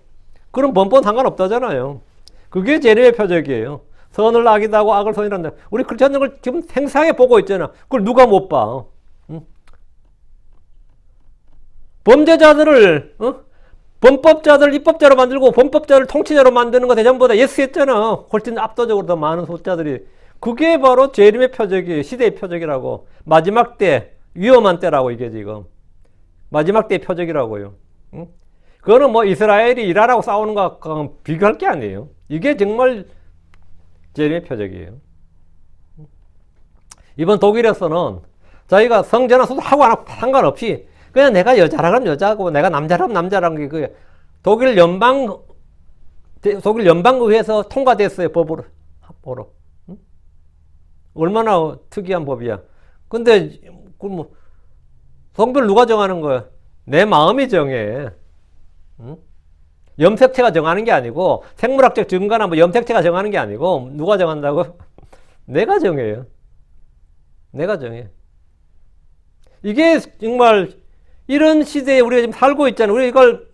그럼 범법은 상관없다잖아요. 그게 재림의 표적이에요. 선을 악이다 하고 악을 선이란다. 우리 그렇지 않는 걸 지금 생생하게 보고 있잖아. 그걸 누가 못 봐. 응? 범죄자들을 범법자들 입법자로 만들고 범법자를 통치자로 만드는 거 대전보다 예스했잖아. 훨씬 압도적으로 더 많은 숫자들이. 그게 바로 재림의 표적이에요. 시대의 표적이라고. 마지막 때, 위험한 때라고 이게 지금. 마지막 때의 표적이라고요. 응? 그거는 이스라엘이 이라라고 싸우는 거랑 비교할 게 아니에요. 이게 정말 재림의 표적이에요. 이번 독일에서는 자기가 성전환 수술하고 안 하고 상관없이 그냥 내가 여자라면 여자고 내가 남자라면 남자라는 게 독일 연방의회에서 통과됐어요. 법으로. 응? 얼마나 특이한 법이야. 근데 성별 누가 정하는 거야? 내 마음이 정해. 응? 염색체가 정하는 게 아니고 생물학적 증거나 염색체가 정하는 게 아니고 누가 정한다고? 내가 정해요. 내가 정해. 이게 정말 이런 시대에 우리가 지금 살고 있잖아요. 우리 이걸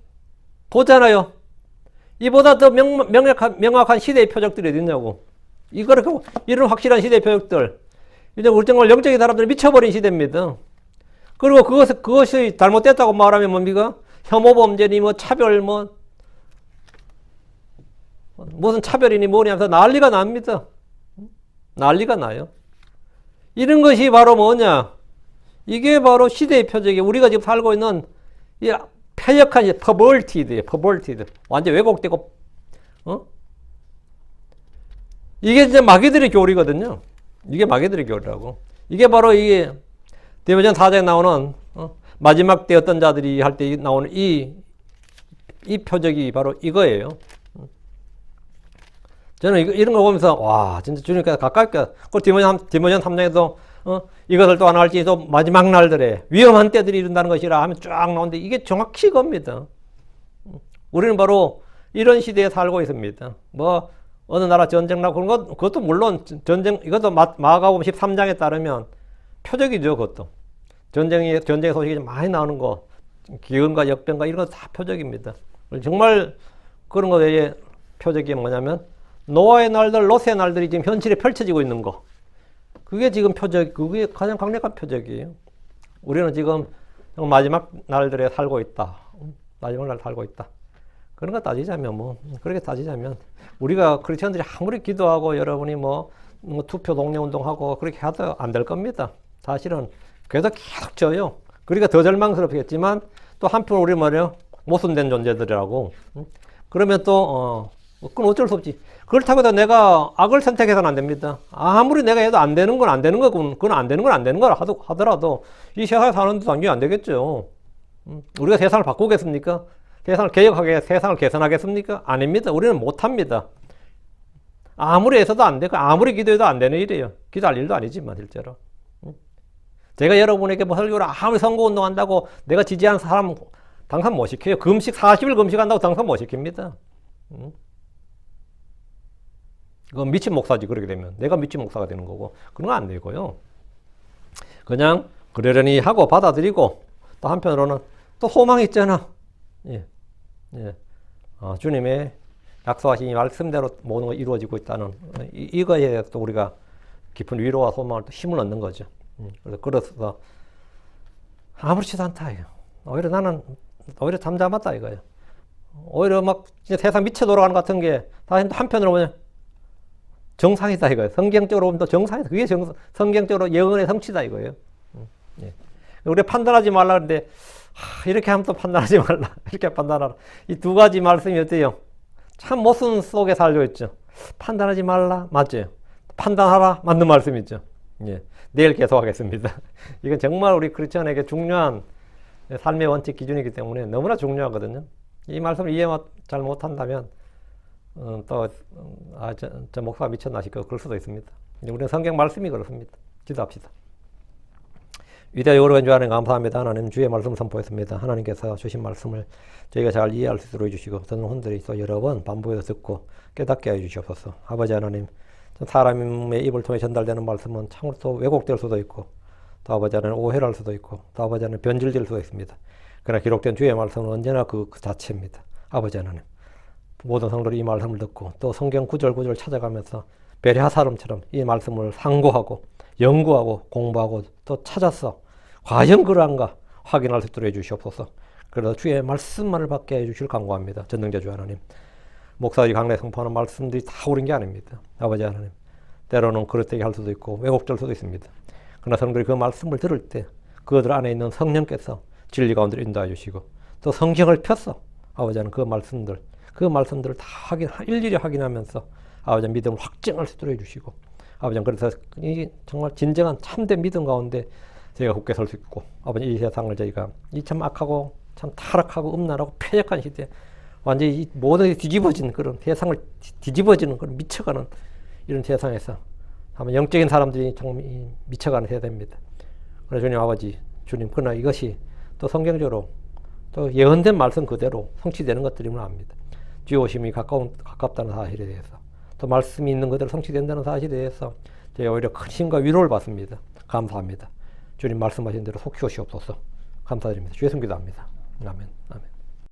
보잖아요. 이보다 더 명확한 시대의 표적들이 어디 있냐고. 이런 확실한 시대의 표적들. 이제 우리 정말 영적인 사람들이 미쳐버린 시대입니다. 그리고 그것이 잘못됐다고 말하면 뭡니까? 혐오범죄니 차별 무슨 차별이니 뭐니 하면서 난리가 납니다. 난리가 나요. 이런 것이 바로 뭐냐? 이게 바로 시대의 표적이에요. 우리가 지금 살고 있는 이 폐역한 퍼벌티드예요. 퍼벌티드. 완전 왜곡되고, 이게 이제 마귀들의 교리거든요. 이게 마귀들의 교리라고. 이게 바로 이게 디모전 4장에 나오는 마지막 때 어떤 자들이 할 때 나오는 이 표적이 바로 이거예요. 저는 이런 거 보면서 와 진짜 주님께서 가까이 그 디모전 3장에도 이것을 또 하나 할지 또 마지막 날들에 위험한 때들이 이른다는 것이라 하면 쫙 나오는데 이게 정확히 이겁니다. 우리는 바로 이런 시대에 살고 있습니다. 뭐 어느 나라 전쟁 나고 그런 것 그것도 물론 전쟁 이것도 마가복음 13장에 따르면 표적이죠. 그것도 전쟁 소식이 많이 나오는 거 기근과 역병과 이런 거 다 표적입니다. 정말 그런 거 외에 표적이 뭐냐면 노아의 날들, 롯의 날들이 지금 현실에 펼쳐지고 있는 거. 그게 지금 그게 가장 강력한 표적이에요. 우리는 지금 마지막 날들에 살고 있다. 마지막 날 살고 있다. 그런 거 따지자면 그렇게 따지자면, 우리가 크리스천들이 아무리 기도하고 여러분이 뭐 투표 독려운동하고 그렇게 해도 안 될 겁니다. 사실은 그래서 계속 져요. 그러니까 더 절망스럽겠지만 또 한편 우리 말이요. 모순된 존재들이라고. 그러면 또, 그건 어쩔 수 없지. 그렇다고 해도 내가 악을 선택해서는 안 됩니다. 아무리 내가 해도 안 되는 건 안 되는 거고, 그건 안 되는 건 안 되는 거라 하더라도 이 세상에 사는데 당연히 안 되겠죠. 우리가 세상을 바꾸겠습니까? 세상을 개혁하게, 세상을 개선하겠습니까? 아닙니다. 우리는 못합니다. 아무리 해서도 안 되고, 아무리 기도해도 안 되는 일이에요. 기도할 일도 아니지만, 실제로. 제가 여러분에게 뭐 설교를 아무리 선거운동 한다고 내가 지지하는 사람 당선 못 시켜요. 40일 금식한다고 당선 못 시킵니다. 그건 미친 목사지, 그렇게 되면. 내가 미친 목사가 되는 거고. 그런 거 안 되고요. 그냥 그러려니 하고 받아들이고, 또 한편으로는 또 소망이 있잖아. 예. 주님의 약속하신 말씀대로 모든 걸 이루어지고 있다는, 이거에 대해서 또 우리가 깊은 위로와 소망을 또 힘을 얻는 거죠. 그래서 아무렇지도 않다. 오히려 나는 잠잠하다 이거예요. 오히려 막 세상 미쳐 돌아가는 것 같은 게 한편으로 보면 정상이다 이거예요. 성경적으로 보면 또 정상이다. 그게 성경적으로 예언의 성취다 이거예요. 우리 판단하지 말라 그러는데 이렇게 하면 또 판단하지 말라. 이렇게 판단하라. 이 두 가지 말씀이 어때요? 참 모순 속에 살고 있죠. 판단하지 말라 맞죠? 판단하라 맞는 말씀이죠. 내일 계속하겠습니다. 이건 정말 우리 크리스천에게 중요한 삶의 원칙 기준이기 때문에 너무나 중요하거든요. 이 말씀을 이해 잘 못한다면 저 목사가 미쳤나 싶고 그럴 수도 있습니다. 우리는 성경 말씀이 그렇습니다. 기도합시다. 위대하고 여러분 주 하나님 감사합니다. 하나님 주의 말씀 선포했습니다. 하나님께서 주신 말씀을 저희가 잘 이해할 수 있도록 해주시고 듣는 혼들이 또 여러 번 반복해서 듣고 깨닫게 해주시옵소서. 아버지 하나님, 사람의 입을 통해 전달되는 말씀은 참으로 또 왜곡될 수도 있고 또 아버지 하나님 오해를 할 수도 있고 또 아버지 하나님 변질될 수도 있습니다. 그러나 기록된 주의 말씀은 언제나 그 자체입니다. 아버지 하나님, 모든 성도들이 이 말씀을 듣고 또 성경 구절 찾아가면서 베레아 사람처럼 이 말씀을 상고하고 연구하고 공부하고 또 찾아서 과연 그러한가 확인할 수 있도록 해주시옵소서. 그래서 주의 말씀만을 받게 해주실 간구합니다. 전능자 주 하나님, 목사들이 강례 선포하는 말씀들이 다 옳은 게 아닙니다. 아버지 하나님, 때로는 그릇되게 할 수도 있고 왜곡될 수도 있습니다. 그러나 성도들이 그 말씀을 들을 때 그들 안에 있는 성령께서 진리 가운데 인도해 주시고 또 성경을 펴서 아버지 하나님 그 말씀들을 다 일일이 확인하면서 아버지 믿음을 확증할 수 있도록 해주시고 아버지 그래서 이 정말 진정한 참된 믿음 가운데 저희가 굳게 설 수 있고 아버지 이 세상을 저희가 이 참 악하고 참 타락하고 음란하고 폐역한 시대 완전히 이 모든 게 뒤집어지는 그런 세상을 뒤집어지는 그런 미쳐가는 이런 세상에서 아마 영적인 사람들이 정말 미쳐가는 세대입니다. 그래서 주님 아버지 주님 그러나 이것이 또 성경적으로 또 예언된 말씀 그대로 성취되는 것들임을 압니다. 주의 오심이 가깝다는 사실에 대해서 또 말씀이 있는 그대로 성취된다는 사실에 대해서 제가 오히려 큰 힘과 위로를 받습니다. 감사합니다. 주님 말씀하신 대로 속히 오시옵소서. 감사드립니다. 주의 성기도합니다. 아멘. 아멘.